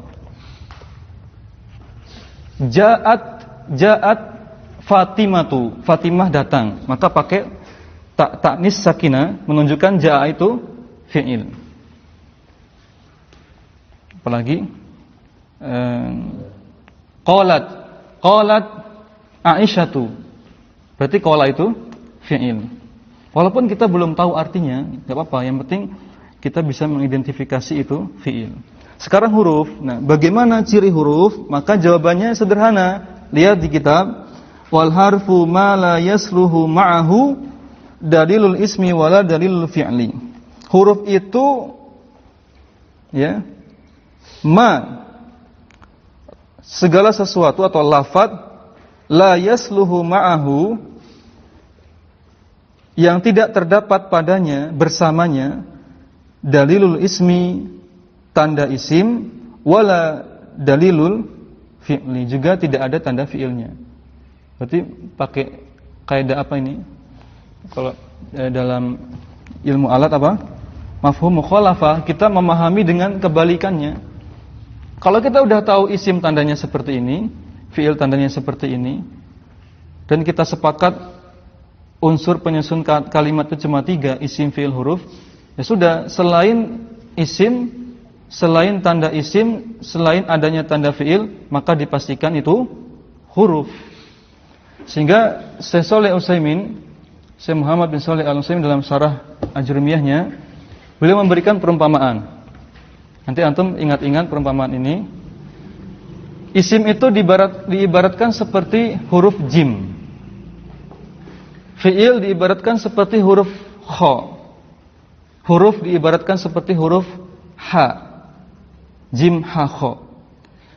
Ja'at Fatimatu. Fatimah datang. Maka pakai ta'nis sakinah menunjukkan ja'a itu fi'il. Apalagi qalat Aisyatu. Berarti qala itu fi'il. Walaupun kita belum tahu artinya, enggak apa-apa, yang penting kita bisa mengidentifikasi itu fi'il. Sekarang huruf. Nah, bagaimana ciri huruf? Maka jawabannya sederhana. Lihat di kitab. Wal harfu ma la yasluhu ma'ahu dalilul ismi wala dalilul fi'li. Huruf itu ya ma segala sesuatu atau lafaz la yasluhu ma'ahu yang tidak terdapat padanya bersamanya dalilul ismi tanda isim wala dalilul fi'li, juga tidak ada tanda fi'ilnya. Berarti pakai kaidah apa ini? Kalau dalam ilmu alat apa? Mafhum mukhalafah, kita memahami dengan kebalikannya. Kalau kita udah tahu isim tandanya seperti ini, fi'il tandanya seperti ini, dan kita sepakat unsur penyusun kalimat itu cuma 3, isim, fi'il, huruf, ya sudah, selain isim, selain tanda isim, selain adanya tanda fi'il, maka dipastikan itu huruf. Sehingga Syekh Shalih Al-Utsaimin, Syekh Muhammad bin Shalih Al-Utsaimin dalam Syarah Ajrumiyahnya, beliau memberikan perumpamaan. Nanti antum ingat-ingat perumpamaan ini. Isim itu diibaratkan seperti huruf jim. Fi'il diibaratkan seperti huruf kha. Huruf diibaratkan seperti huruf ha. Jim, ha, kha.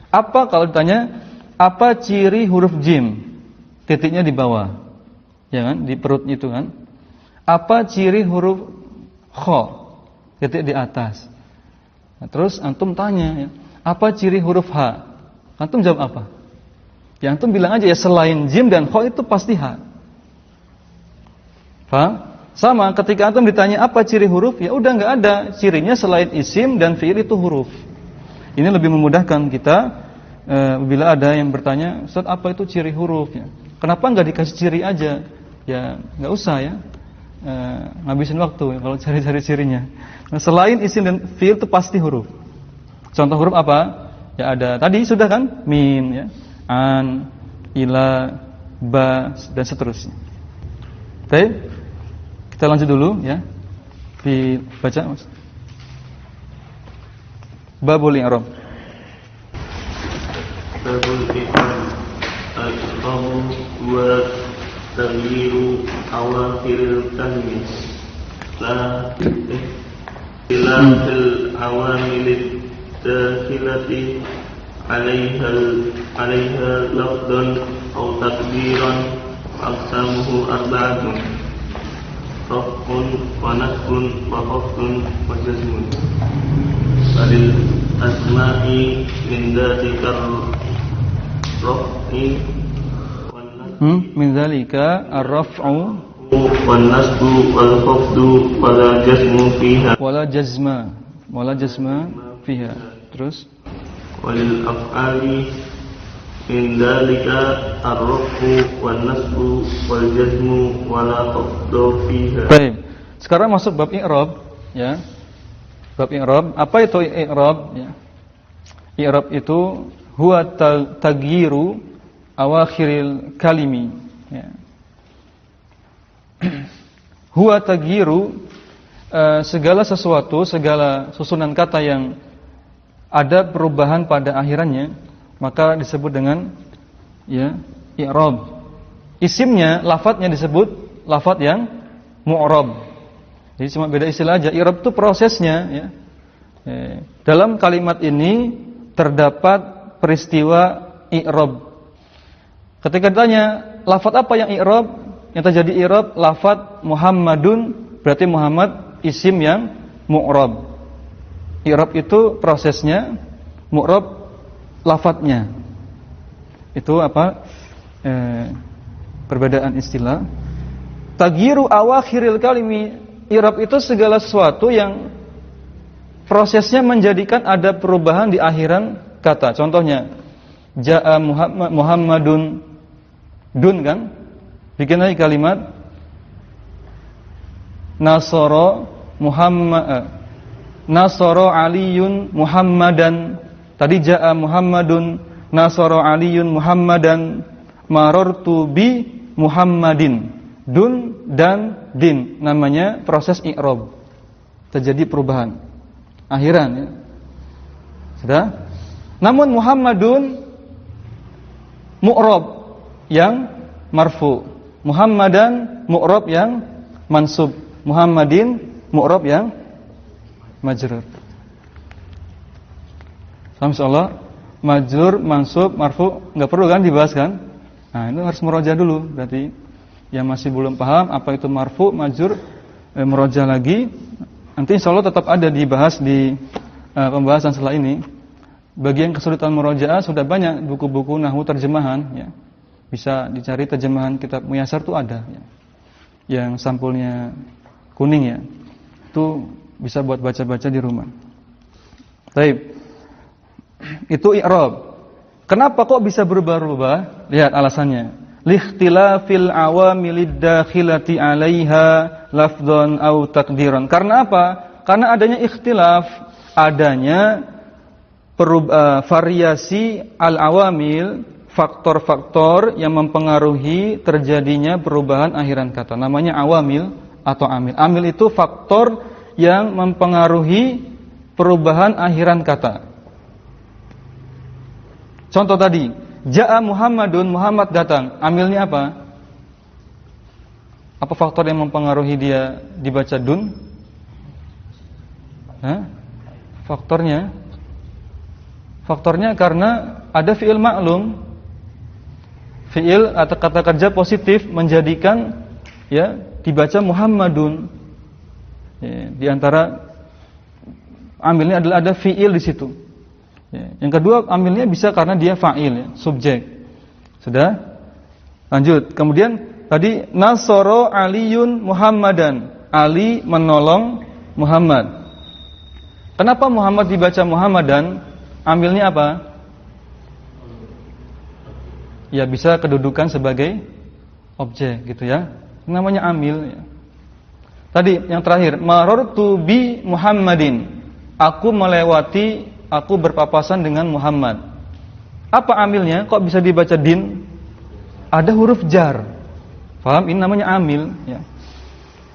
Apa kalau ditanya, apa ciri huruf jim? Titiknya di bawah. Ya kan? Di perut itu kan. Apa ciri huruf kha? Titik di atas. Nah, terus antum tanya, ya, apa ciri huruf ha? Antum jawab apa? Ya antum bilang aja ya selain jim dan kha itu pasti ha. Paham? Sama ketika antum ditanya apa ciri huruf, ya udah enggak ada cirinya selain isim dan fi'il itu huruf. Ini lebih memudahkan kita bila ada yang bertanya, "Ustaz, apa itu ciri huruf?" Ya. Kenapa enggak dikasih ciri aja? Ya, enggak usah ya. Ngabisin waktu ya, kalau cari-cari cirinya. Nah, selain isim dan fi'il itu pasti huruf. Contoh huruf apa? Ya ada tadi sudah kan? Min ya. An, ila, ba dan seterusnya. Baik. Kita lanjut dulu ya. Dibaca Mas. Babul i'rab. Babul i'rab. Al-i'rabu wa taghyiru awakhiril kalim. Khilafil awamil dakhilati alaiha lafdhan aw takbiran aqsamuhu arba'atun raf'un wa nasbun wa khafdun wa jazmun. Balil asma'i min dhatikar raf'i min dzalika ar-raf'u wan nasbu wal khafdu wala jazmu fiha wala jazma fiha. Terus walil af'ali min dzalika ar-raf'u wan nasbu wal jazmu wala khafdu fiha. Baik. Sekarang masuk bab i'rab ya. Bab i'rab, apa itu i'rab ya? I'rab itu huwa taghyiru awakhiril kalimi ya. Huwa taghyiru segala sesuatu, segala susunan kata yang ada perubahan pada akhirannya, maka disebut dengan ya i'rab. Isimnya, lafadznya disebut lafadz yang mu'rab. Jadi cuma beda istilah aja. I'rab itu prosesnya ya. Dalam kalimat ini terdapat peristiwa i'rab. Ketika ditanya lafadz apa yang i'rab, yang terjadi i'rab lafadz Muhammadun, berarti Muhammad isim yang mu'rab. I'rab itu prosesnya, mu'rab lafadznya. Itu apa? Perbedaan istilah. Taghyiru awakhiril kalimi, i'rab itu segala sesuatu yang prosesnya menjadikan ada perubahan di akhiran kata. Contohnya, ja'a Muhammadun, dun kan? Bikin lagi kalimat Nasara Aliyun Muhammadan. Tadi ja'a Muhammadun, Nasara Aliyun Muhammadan, marartu bi Muhammadin. Dun dan din namanya proses i'rab. Terjadi perubahan akhiran ya. Sudah? Namun Muhammadun mu'rab yang marfu, Muhammadan mu'rab yang mansub, Muhammadin mu'rab yang majrur. Insyaallah majrur, mansub, marfu enggak perlu kan dibahas kan? Nah, itu harus murojaah dulu. Berarti yang masih belum paham apa itu marfu, majrur, murojaah lagi. Nanti insyaallah tetap ada dibahas di pembahasan setelah ini. Bagi yang kesulitan murojaah sudah banyak buku-buku nahwu terjemahan ya. Bisa dicari terjemahan kitab Muyassar itu ada ya. Yang sampulnya kuning ya. Itu bisa buat baca-baca di rumah. Baik. Itu i'rab. Kenapa kok bisa berubah-ubah? Lihat alasannya. Likhtilafil awamilid dakhilati 'alaiha lafdhan aw taqdiran. Karena apa? Karena adanya ikhtilaf, adanya variasi al-awamil, faktor-faktor yang mempengaruhi terjadinya perubahan akhiran kata. Namanya awamil atau amil. Amil itu faktor yang mempengaruhi perubahan akhiran kata. Contoh tadi, ja'a Muhammadun, Muhammad datang. Amilnya apa? Apa faktor yang mempengaruhi dia dibaca dun? Faktornya karena ada fi'il ma'lum. Fi'il atau kata kerja positif menjadikan ya dibaca Muhammadun. Ya, di antara amilnya adalah ada fi'il di situ. Ya, yang kedua amilnya bisa karena dia fa'il ya, subjek. Sudah? Lanjut. Kemudian tadi Nasara Aliyun Muhammadan. Ali menolong Muhammad. Kenapa Muhammad dibaca Muhammadan? Amilnya apa? Ya bisa kedudukan sebagai objek gitu ya. Namanya amil ya. Tadi yang terakhir, marartu bi Muhammadin. Aku melewati, aku berpapasan dengan Muhammad. Apa amilnya? Kok bisa dibaca din? Ada huruf jar. Paham? Ini namanya amil ya.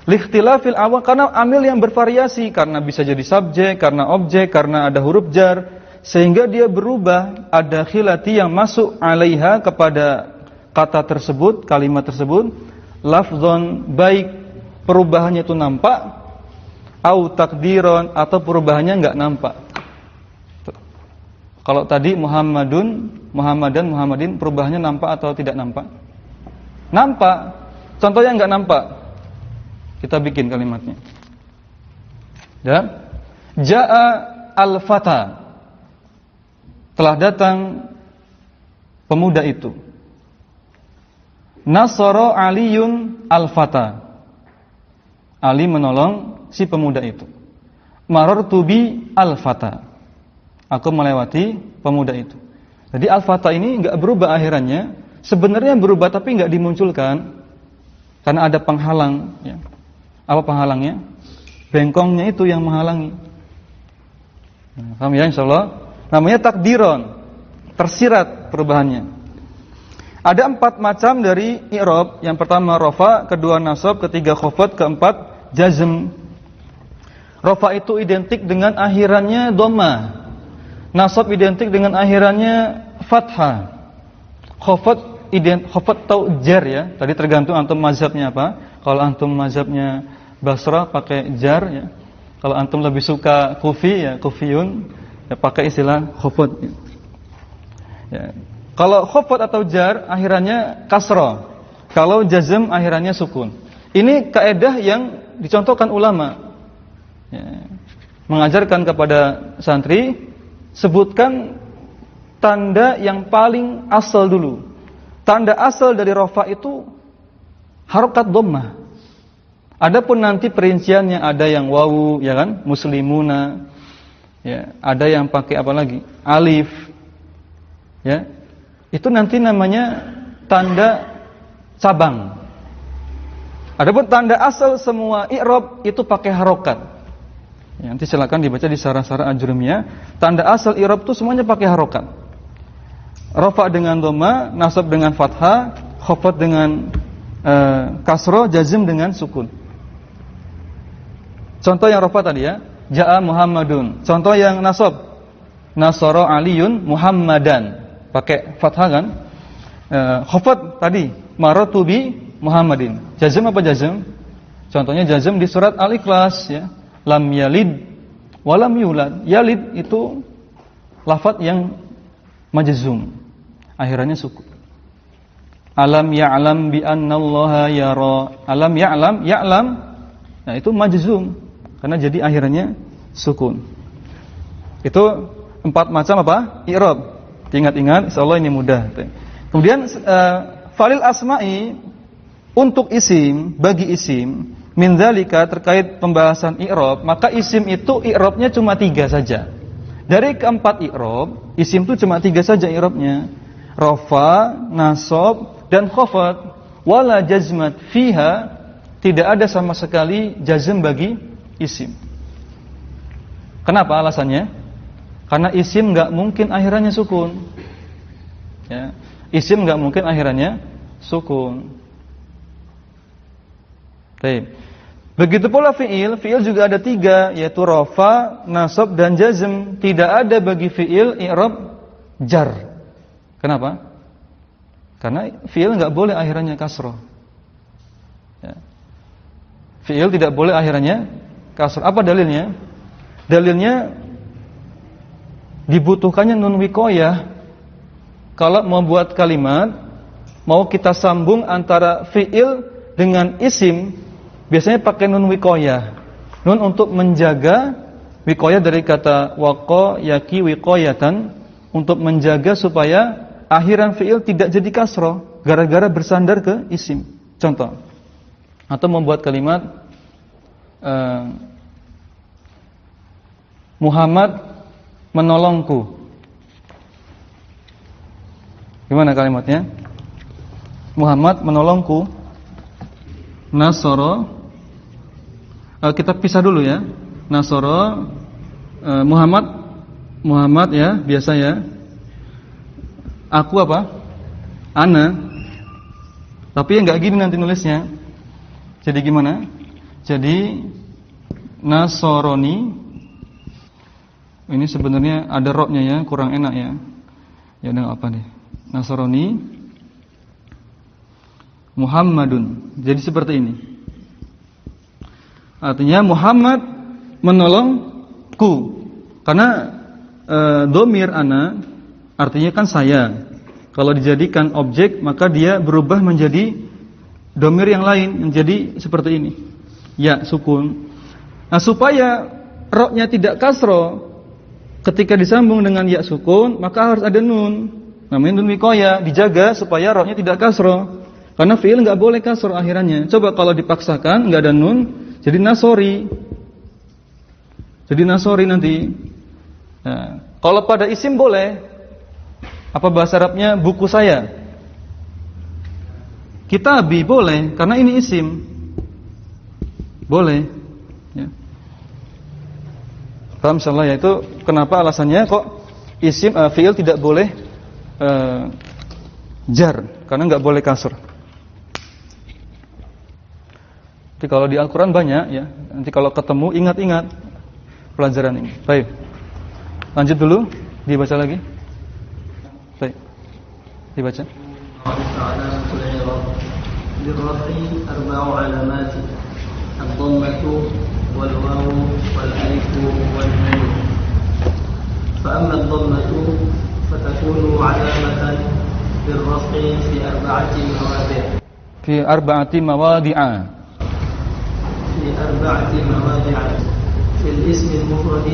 Likhtilafil awal, karena amil yang bervariasi, karena bisa jadi subjek, karena objek, karena ada huruf jar, sehingga dia berubah. Ada khilati yang masuk alaiha kepada kata tersebut, kalimat tersebut, lafzon baik perubahannya itu nampak, au takdiron, atau perubahannya enggak nampak. Kalau tadi Muhammadun, Muhammadan, Muhammadin, perubahannya nampak atau tidak nampak? Nampak. Contohnya enggak nampak. Kita bikin kalimatnya. Dan Ja'a al-fata, telah datang pemuda itu. Nasara Aliyun al-fata, Ali menolong si pemuda itu. Marartu bi al-fata, aku melewati pemuda itu. Jadi al-fata ini enggak berubah akhirannya. Sebenarnya berubah tapi enggak dimunculkan karena ada penghalang, ya. Apa penghalangnya? Bengkongnya itu yang menghalangi. Nah, paham ya insyaallah? Namanya takdiron, tersirat perubahannya. Ada 4 macam dari i'rab. Yang pertama rafa, kedua nasab, ketiga khafad, keempat jazm. Rafa itu identik dengan akhirannya dhamma. Nasab identik dengan akhirannya fathah. Khafad atau jar, ya. Tadi tergantung antum mazhabnya apa. Kalau antum mazhabnya Basrah pakai jar, ya. Kalau antum lebih suka kufi, ya kufiyun, ya pakai istilah khafad. Ya. Kalau khafad atau jar akhirannya kasrah. Kalau jazm akhirannya sukun. Ini kaidah yang dicontohkan ulama. Ya. Mengajarkan kepada santri, sebutkan tanda yang paling asal dulu. Tanda asal dari rafa itu harokat dhammah. Adapun nanti perinciannya ada yang wawu, ya kan? Muslimuna. Ya, ada yang pakai apa lagi? Alif. Ya. Itu nanti namanya tanda cabang. Adapun tanda asal semua i'rab itu pakai harokat. Ya, nanti silakan dibaca di Sarah-Sarah Ajrumiyah. Tanda asal i'rab itu semuanya pakai harokat. Rafa dengan dhamma, nasab dengan fathah, khafad dengan kasroh, jazm dengan sukun. Contoh yang rafa tadi, ya, Ja'a Muhammadun. Contoh yang nasab, Nasara Aliyun Muhammadan, pakai fathah kan. Khafad tadi, Marartu bi Muhammadin. Jazm apa jazm? Contohnya jazm di surat Al-Ikhlas, ya. Lam yalid wa lam yulad. Yalid itu lafaz yang majzum, akhirannya sukun. Alam ya'lam bi annallaha yara. Alam ya'lam, nah itu majzum karena jadi akhirannya sukun. Itu 4 macam apa? I'rab. Ingat-ingat, insyaallah ini mudah. Kemudian falil asma'i, untuk isim, bagi isim, min dzalika, terkait pembahasan i'rab, maka isim itu i'rabnya cuma 3 saja. Dari keempat i'rab, isim itu cuma 3 saja i'rabnya. Rafa, nasab, dan khafad. Wala jazmat fiha, tidak ada sama sekali jazm bagi isim. Kenapa alasannya? Karena isim enggak mungkin akhirannya sukun. Ya, isim enggak mungkin akhirannya sukun. Baik. Begitu pula fi'il juga ada 3, yaitu rafa, nasab, dan jazm. Tidak ada bagi fi'il i'rab jar. Kenapa? Karena fi'il enggak boleh akhirannya kasrah. Ya. Fi'il tidak boleh akhirannya kasrah. Apa dalilnya? Dalilnya dibutuhkannya nun wiqayah. Kalau membuat kalimat, mau kita sambung antara fi'il dengan isim, biasanya pakai nun wiqayah. Nun untuk menjaga, wiqayah dari kata waqa yaqi wiqayatan, untuk menjaga supaya akhiran fi'il tidak jadi kasrah gara-gara bersandar ke isim. Contoh. Atau membuat kalimat Muhammad menolongku. Gimana kalimatnya? Muhammad menolongku. Nasara, kita pisah dulu ya. Nasara, Muhammad ya, biasa ya. Aku apa? Ana. Tapi enggak gini nanti nulisnya. Jadi gimana? Jadi Nasaroni. Ini sebenarnya ada roknya ya, kurang enak ya. Ya udah enggak apa deh. Nasaroni Muhammadun. Jadi seperti ini. Artinya Muhammad menolongku. Karena domir ana artinya kan saya. Kalau dijadikan objek maka dia berubah menjadi domir yang lain, menjadi seperti ini. Ya, sukun. Nah, supaya roknya tidak kasro ketika disambung dengan ya sukun, maka harus ada nun. Namanya nun wikoya, dijaga supaya roknya tidak kasro. Karena fi'il nggak boleh kasro akhirannya. Coba kalau dipaksakan nggak ada nun, jadi nasori. Jadi nasori nanti. Nah, kalau pada isim boleh. Apa bahasa Arabnya buku saya? Kitabi boleh, karena ini isim. Boleh. Ya. Paham insyaallah ya, itu kenapa alasannya kok isim fi'il tidak boleh jar, karena nggak boleh kasr. Jadi kalau di Al-Qur'an banyak ya, nanti kalau ketemu ingat-ingat pelajaran ini. Baik. Lanjut dulu, dibaca lagi. Baik. Dibaca. للرفع 4 علامات الضمة والواو والألف والنون فأما الضمة فتكون علامة للرفع في 4 مواضع في 4 مواضع في الاسم المفرد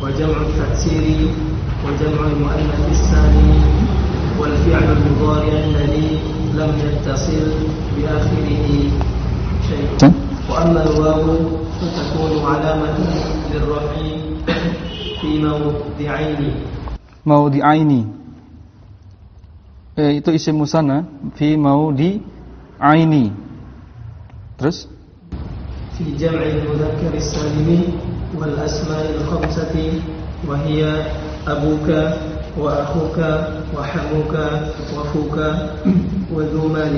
وجمع التكسير وجمع المؤنث الثاني والفعل المضارع الذي لم يتصل بآخره شيء وأما الواو فتكون علامة للرفع في موضعين itu isim musanna fi mawdi'aini. Terus في جمع المذكر السالم والأسماء الخمسة وهي أبوك وأخوك وحموك وفوك وذو مال.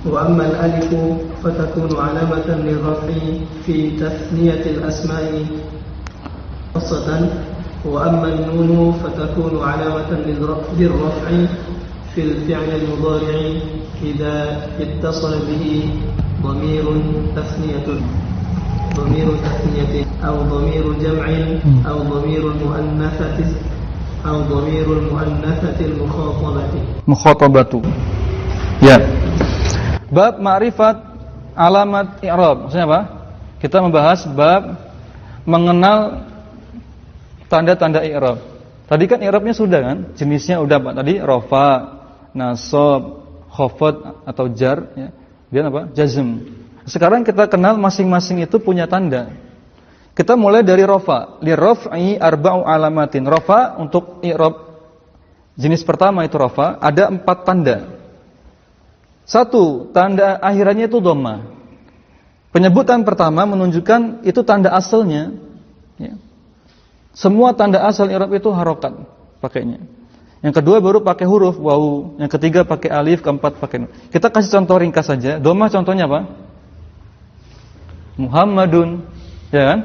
وأما الألف فتكون علامة للرفع في تثنية الأسماء خاصة. وأما النون فتكون علامة للرفع في الفعل المضارع إذا اتصل به ضمير تثنية أو ضمير جمع أو ضمير المؤنثة المخاطبة. Ya. Bab ma'rifat alamat i'rab. Maksudnya apa? Kita membahas bab mengenal tanda-tanda i'rab. Tadi kan i'rabnya sudah kan? Jenisnya udah Pak tadi, rafa, nasab, khafad atau jar ya. Dia apa? Jazm. Sekarang kita kenal masing-masing itu punya tanda. Kita mulai dari rafa. Li raf'i 4 alamatin. Rafa untuk i'rab jenis pertama itu rafa ada 4 tanda. 1, tanda akhirannya itu dhamma. Penyebutan pertama menunjukkan itu tanda asalnya ya. Semua tanda asal i'rab itu harokat pakainya. Yang kedua baru pakai huruf wawu, yang ketiga pakai alif, keempat pakai nun. Kita kasih contoh ringkas saja. Dhamma contohnya apa? Muhammadun, ya kan?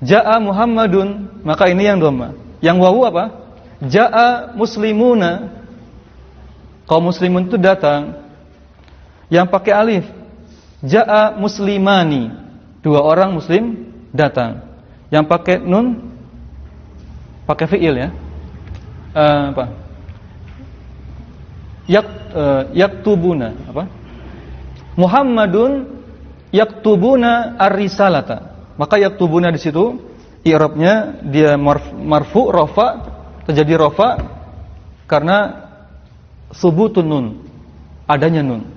Jaa Muhammadun, maka ini yang dhamma. Yang wawu apa? Jaa muslimuna. Kaum muslimun itu datang. Yang pakai alif, jaa muslimani. 2 orang muslim datang. Yang pakai nun pakai fi'il ya. Apa? Yaktubuna apa? Muhammadun yaktubuna ar-risalata. Maka yaktubuna di situ i'rabnya dia marfu rafa, terjadi rafa karena subutun nun, adanya nun.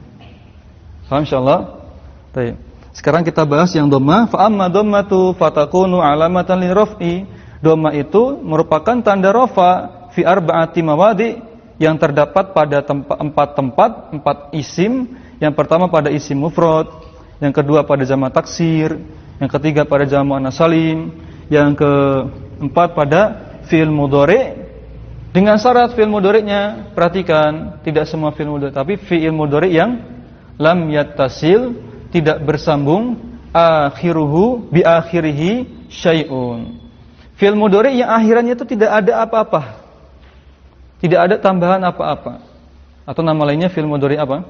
Paham insyaallah? Baik. Sekarang kita bahas yang dhamma. Fa amma dhammatu fatakunu alamatan liraf'i. Dhamma itu merupakan tanda rafa fi 4 mawadi' yang terdapat pada 4 tempat, 4 isim. Yang pertama pada isim mufrad, yang kedua pada jamak taksir, yang ketiga pada jamak muannats salim, yang keempat pada fi'il mudhari'. Dengan syarat fi'il mudhari'nya, perhatikan, tidak semua fi'il mudhari', tapi fi'il mudhari' yang lam yattasil, tidak bersambung, akhiruhu bi akhirihi syai'un. Fi'il mudhari' yang akhirannya itu tidak ada apa-apa. Tidak ada tambahan apa-apa. Atau nama lainnya fi'il mudhari' apa?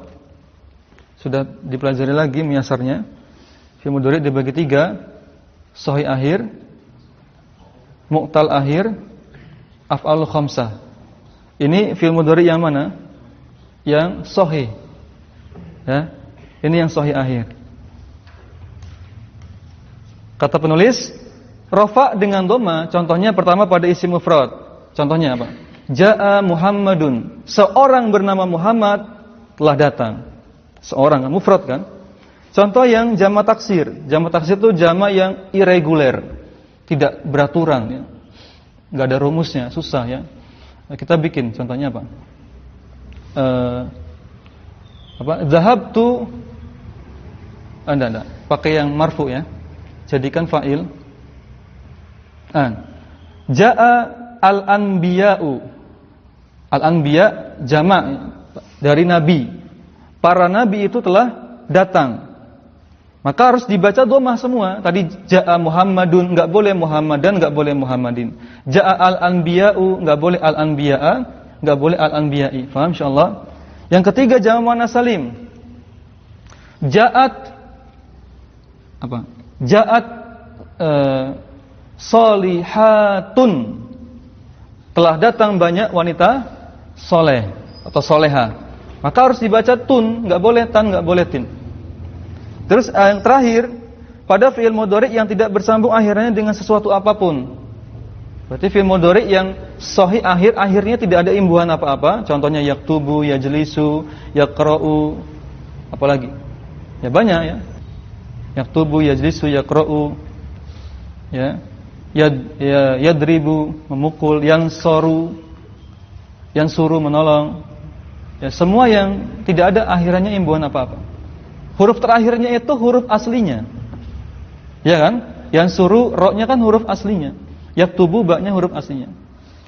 Sudah dipelajari lagi miasarnya. Fi'il mudhari' dibagi 3. sahih akhir, mu'tal akhir, af'alul khamsah. Ini fi'il mudhari yang mana? Yang sahih. Ya. Ini yang sahih akhir. Kata penulis, rafa dengan dhamma, contohnya pertama pada isim mufrad. Contohnya apa? Jaa Muhammadun. Seorang bernama Muhammad telah datang. Seorang, mufrad kan? Contoh yang jamak taksir. Jamak taksir itu jamak yang irregular, tidak beraturan ya. Enggak ada rumusnya, susah ya. Kita bikin contohnya apa? Zahabtu. Anda pakai yang marfu ya. Jadikan fa'il. Jaa al-anbiya'u. Al-anbiya jamak dari nabi. Para nabi itu telah datang. Maka harus dibaca dhammah semua. Tadi jaa Muhammadun, enggak boleh Muhammadan, enggak boleh Muhammadin. Jaa al-anbiya'u, enggak boleh al-anbiya'a, enggak boleh al-anbiya'i. Paham insyaallah? Yang ketiga jamak muannas salim. Ja'at apa? Ja'at solihatun. Telah datang banyak wanita soleh atau soleha. Maka harus dibaca tun, enggak boleh tan, enggak boleh tin. Terus yang terakhir, pada fi'il mudhari yang tidak bersambung akhirnya dengan sesuatu apapun. Berarti fi'il mudhari yang sahih akhirnya tidak ada imbuhan apa-apa. Contohnya yaktubu, yajlisu, yaqra'u, apalagi? Ya banyak ya. Yaktubu, yajlisu, yaqra'u, ya. Yadribu, memukul, yansuru, menolong. Ya, semua yang tidak ada akhirnya imbuhan apa-apa. Huruf terakhirnya itu huruf aslinya. Ya kan? Yansuru, ro-nya kan huruf aslinya. Yaktubu, ba-nya huruf aslinya.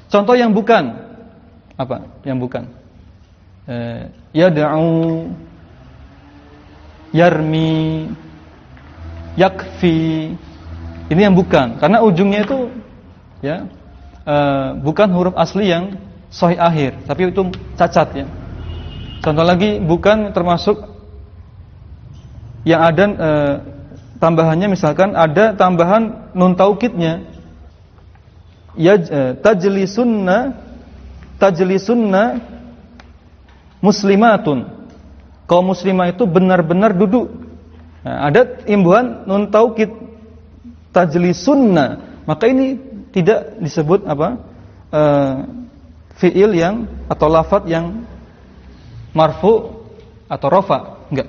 Contoh yang bukan. Apa? Yang bukan. Yad'u, yarmi, yakfi. Ini yang bukan. Karena ujungnya itu ya bukan huruf asli yang sahih akhir, tapi itu cacat ya. Contoh lagi bukan termasuk yang ada tambahannya, misalkan ada tambahan nun taukidnya. Ya tajlisunna muslimatun. Kaum muslimah itu benar-benar duduk. Nah, ada imbuhan nun taukid tajlisunna. Maka ini tidak disebut apa? Fi'il yang atau lafaz yang marfu atau rafa, enggak.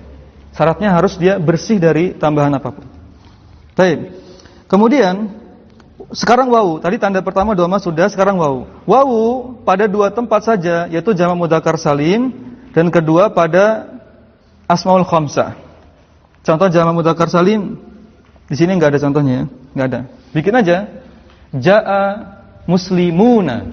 Syaratnya harus dia bersih dari tambahan apapun. Baik. Kemudian sekarang wawu. Tadi tanda pertama dhamma sudah, sekarang wawu. Wawu pada dua tempat saja, yaitu jamak mudzakkar salim dan kedua pada asmaul khamsah. Contoh jamak mudzakkar salim di sini enggak ada contohnya, enggak ada. Bikin aja. Jaa muslimuna.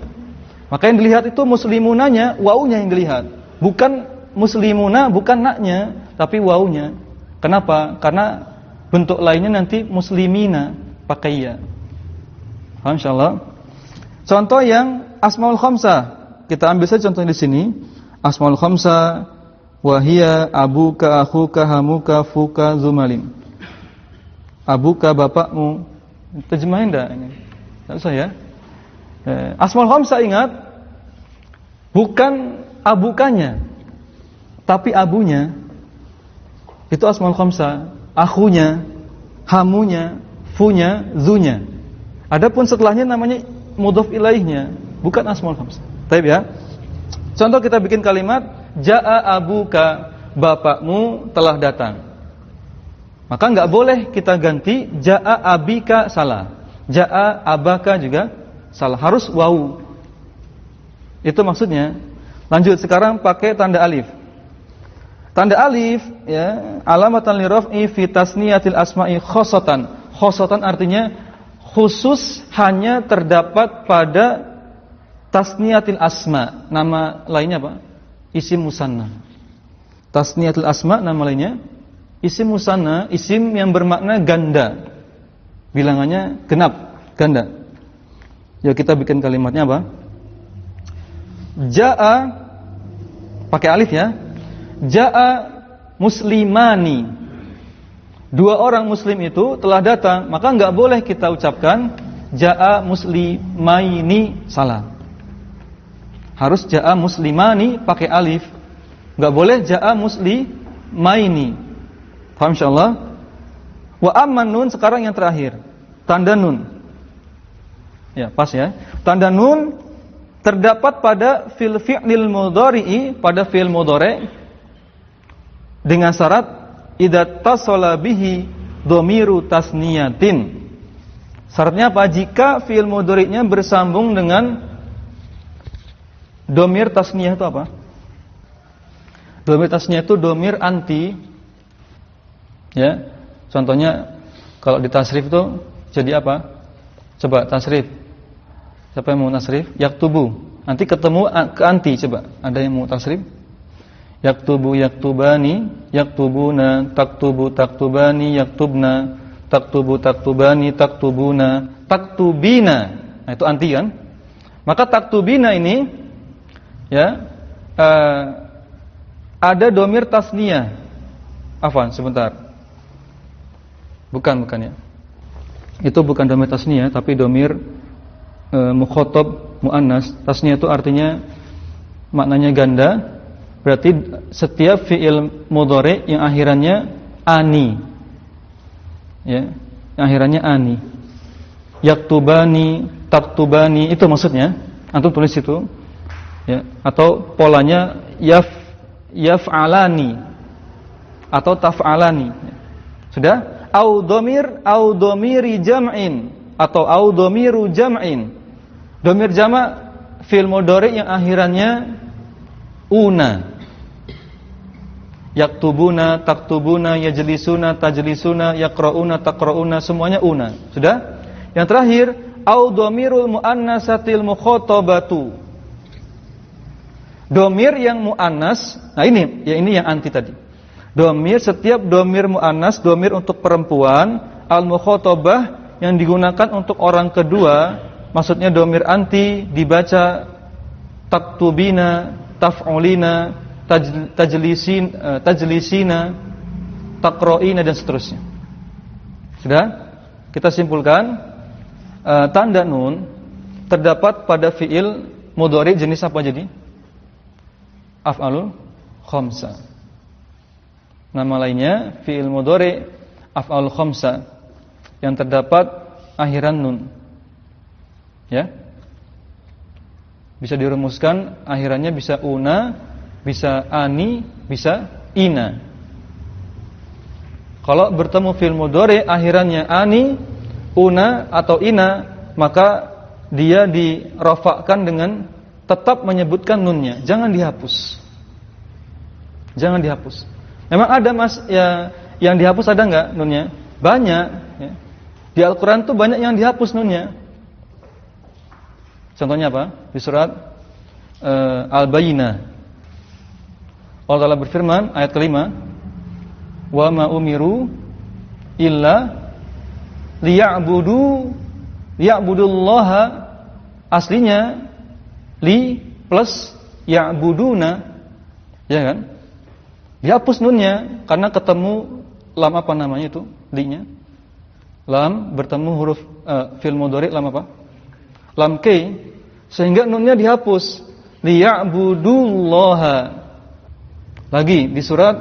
Maka yang dilihat itu muslimunanya, wawunya yang dilihat. Bukan muslimuna, bukan naknya, tapi wawunya. Kenapa? Karena bentuk lainnya nanti muslimina, pakai ya. Paham insyaallah? Contoh yang asmaul khamsah. Kita ambil saja contohnya di sini. Asmaul khamsah wa hiya abuka, akhuka, hamuka, fuka, zumalim. Abuka, bapakmu. Terjemahin enggak ini? Enggak usah ya. Asmaul khamsah ingat, bukan abukanya, tapi abunya. Itu asmaul khamsah. Akhunya, hamunya, funya, zunya. Adapun setelahnya namanya mudhof ilaihnya, bukan asmaul khamsah. Baik ya. Contoh kita bikin kalimat jaa abuka, bapakmu telah datang. Maka enggak boleh kita ganti jaa abika, salah. Jaa abaka juga salah, harus wawu. Itu maksudnya. Lanjut sekarang pakai tanda alif. Tanda alif ya, alamatan li raf'i fi tasniyatil asma'i khossatan. Khossatan artinya khusus, hanya terdapat pada tasniyatil asma. Nama lainnya apa? Isim musanna. Tasniyatil asma nama lainnya isim musanna, isim yang bermakna ganda. Bilangannya genap, ganda. Ya kita bikin kalimatnya apa? Jaa, pakai alif ya. Jaa muslimani. dua orang muslim itu telah datang, maka enggak boleh kita ucapkan ja'a muslimaini, salah. Harus ja'a muslimani pakai alif. Enggak boleh ja'a muslimaini. Paham insyaallah? Wa amman nun sekarang yang terakhir, tanda nun. Ya, pas ya. Tanda nun terdapat pada fil fi'lil mudhari'i, pada fi'il mudhari' dengan syarat idza tasala bihi dhamiru tasniyatin. Syaratnya apa? Jika fi'il mudhari'nya bersambung dengan dhamir tasniyah itu apa? Dhamir tasniyah itu dhamir anti. Ya. Contohnya kalau di tasrif itu jadi apa? Coba tasrif. Siapa yang mau tasrif? Yaktubu. Nanti ketemu ke anti, coba. Ada yang mau tasrif? Yaktubu, yaktubani, yaktubuna, taktubu, taktubani, yaktubna, taktubu, taktubani, taktubuna, taktubina. Nah, itu anti kan? Maka taktubina ini ya ada dhamir tasniyah. Afwan, sebentar. Bukan ya. Itu bukan dhamir tasniyah, tapi dhamir mukhatab muannas. Tasniyah itu artinya maknanya ganda. Berarti setiap fi'il mudhari yang akhirannya ani. Ya, yang akhirannya ani. Yaktubani, taktubani, itu maksudnya. Antum tulis itu. Ya, atau polanya yaf'alani atau taf'alani. Sudah? Au dhamiri jam'in atau au dhamiru jam'in. Dhamir jama' fi'il mudhari yang akhirannya una. Yaktubuna, taktubuna, yajlisuna, tajlisuna, yaqrauna, taqrauna, semuanya una. Sudah? Yang terakhir, au dhamirul muannasatil mukhatabatu. Dhamir yang muannas. Nah, ini yang anti tadi. Dhamir, setiap dhamir muannas, dhamir untuk perempuan, al-mukhatabah yang digunakan untuk orang kedua, maksudnya dhamir anti dibaca taktubina, taf'ulina, tajlisina, taqra'ina dan seterusnya. Sudah? Kita simpulkan tanda nun terdapat pada fi'il mudhari jenis apa jadi? Af'alul khamsa. Nama lainnya fi'il mudhari af'alul khamsa yang terdapat akhiran nun. Ya. Bisa dirumuskan akhirannya bisa una, bisa ani, bisa ina. Kalau bertemu fi'il mudhari akhirannya ani, una atau ina, maka dia dirafa'kan dengan tetap menyebutkan nunnya, jangan dihapus. Jangan dihapus. Memang ada Mas ya, yang dihapus ada enggak nunnya? Banyak ya. Di Al-Qur'an tuh banyak yang dihapus nunnya. Contohnya apa? Di surat Al-Bayyinah. Allah Ta'ala berfirman ayat kelima, wa ma umiru illa liya'budullaha, aslinya li plus ya'buduna, ya kan? Dihapus nunnya karena ketemu lam apa namanya itu, li-nya. Lam bertemu huruf fi'il mudhari lam apa? Lam K, sehingga nunnya dihapus. Liya'budullaha. Lagi di surat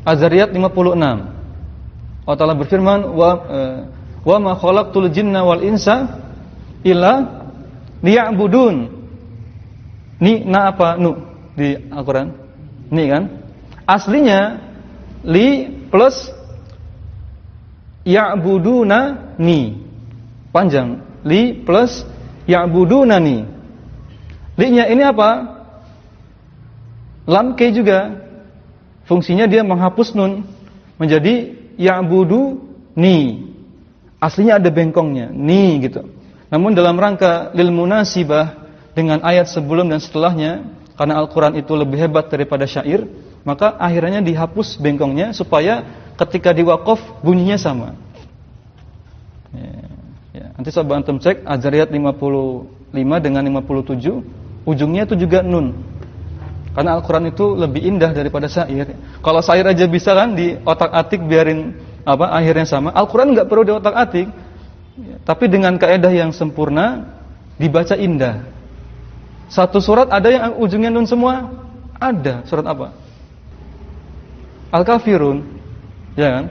Az-Zariyat 56. Allah Ta'ala berfirman wa ma khalaqtul jinna wal insa illa liya'budun. Ni na apa nu di Al-Qur'an? Ni kan? Aslinya li plus ya'buduna ni. Panjang. Li plus ya'buduna ni. Li-nya ini apa? Lam K juga. Fungsinya dia menghapus nun menjadi ya'budu ni. Aslinya ada bengkongnya, ni gitu. Namun dalam rangka lil munasibah dengan ayat sebelum dan setelahnya, karena Al-Qur'an itu lebih hebat daripada syair, maka akhirnya dihapus bengkongnya supaya ketika diwaqaf bunyinya sama. Ya, nanti coba antum cek Az-Zariyat 55 dengan 57, ujungnya itu juga nun. Karena Al-Qur'an itu lebih indah daripada syair. Kalau syair aja bisa kan di otak-atik biarin akhirnya sama. Al-Quran nggak perlu diotak-atik, tapi dengan kaidah yang sempurna, dibaca indah. Satu surat ada yang ujungnya nun semua, ada. Surat apa? Al-Kafirun, ya kan?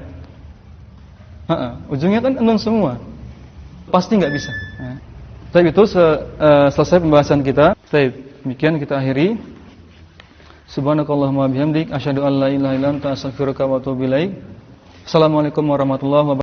Ujungnya kan nun semua, pasti nggak bisa. Baik, itu selesai pembahasan kita. Baik, demikian kita akhiri. Subhanakallahumma bihamdik, asyhadu an la ilaha illa anta, astaghfiruka wa atubu ilaik. Assalamualaikum warahmatullahi wabarakatuh.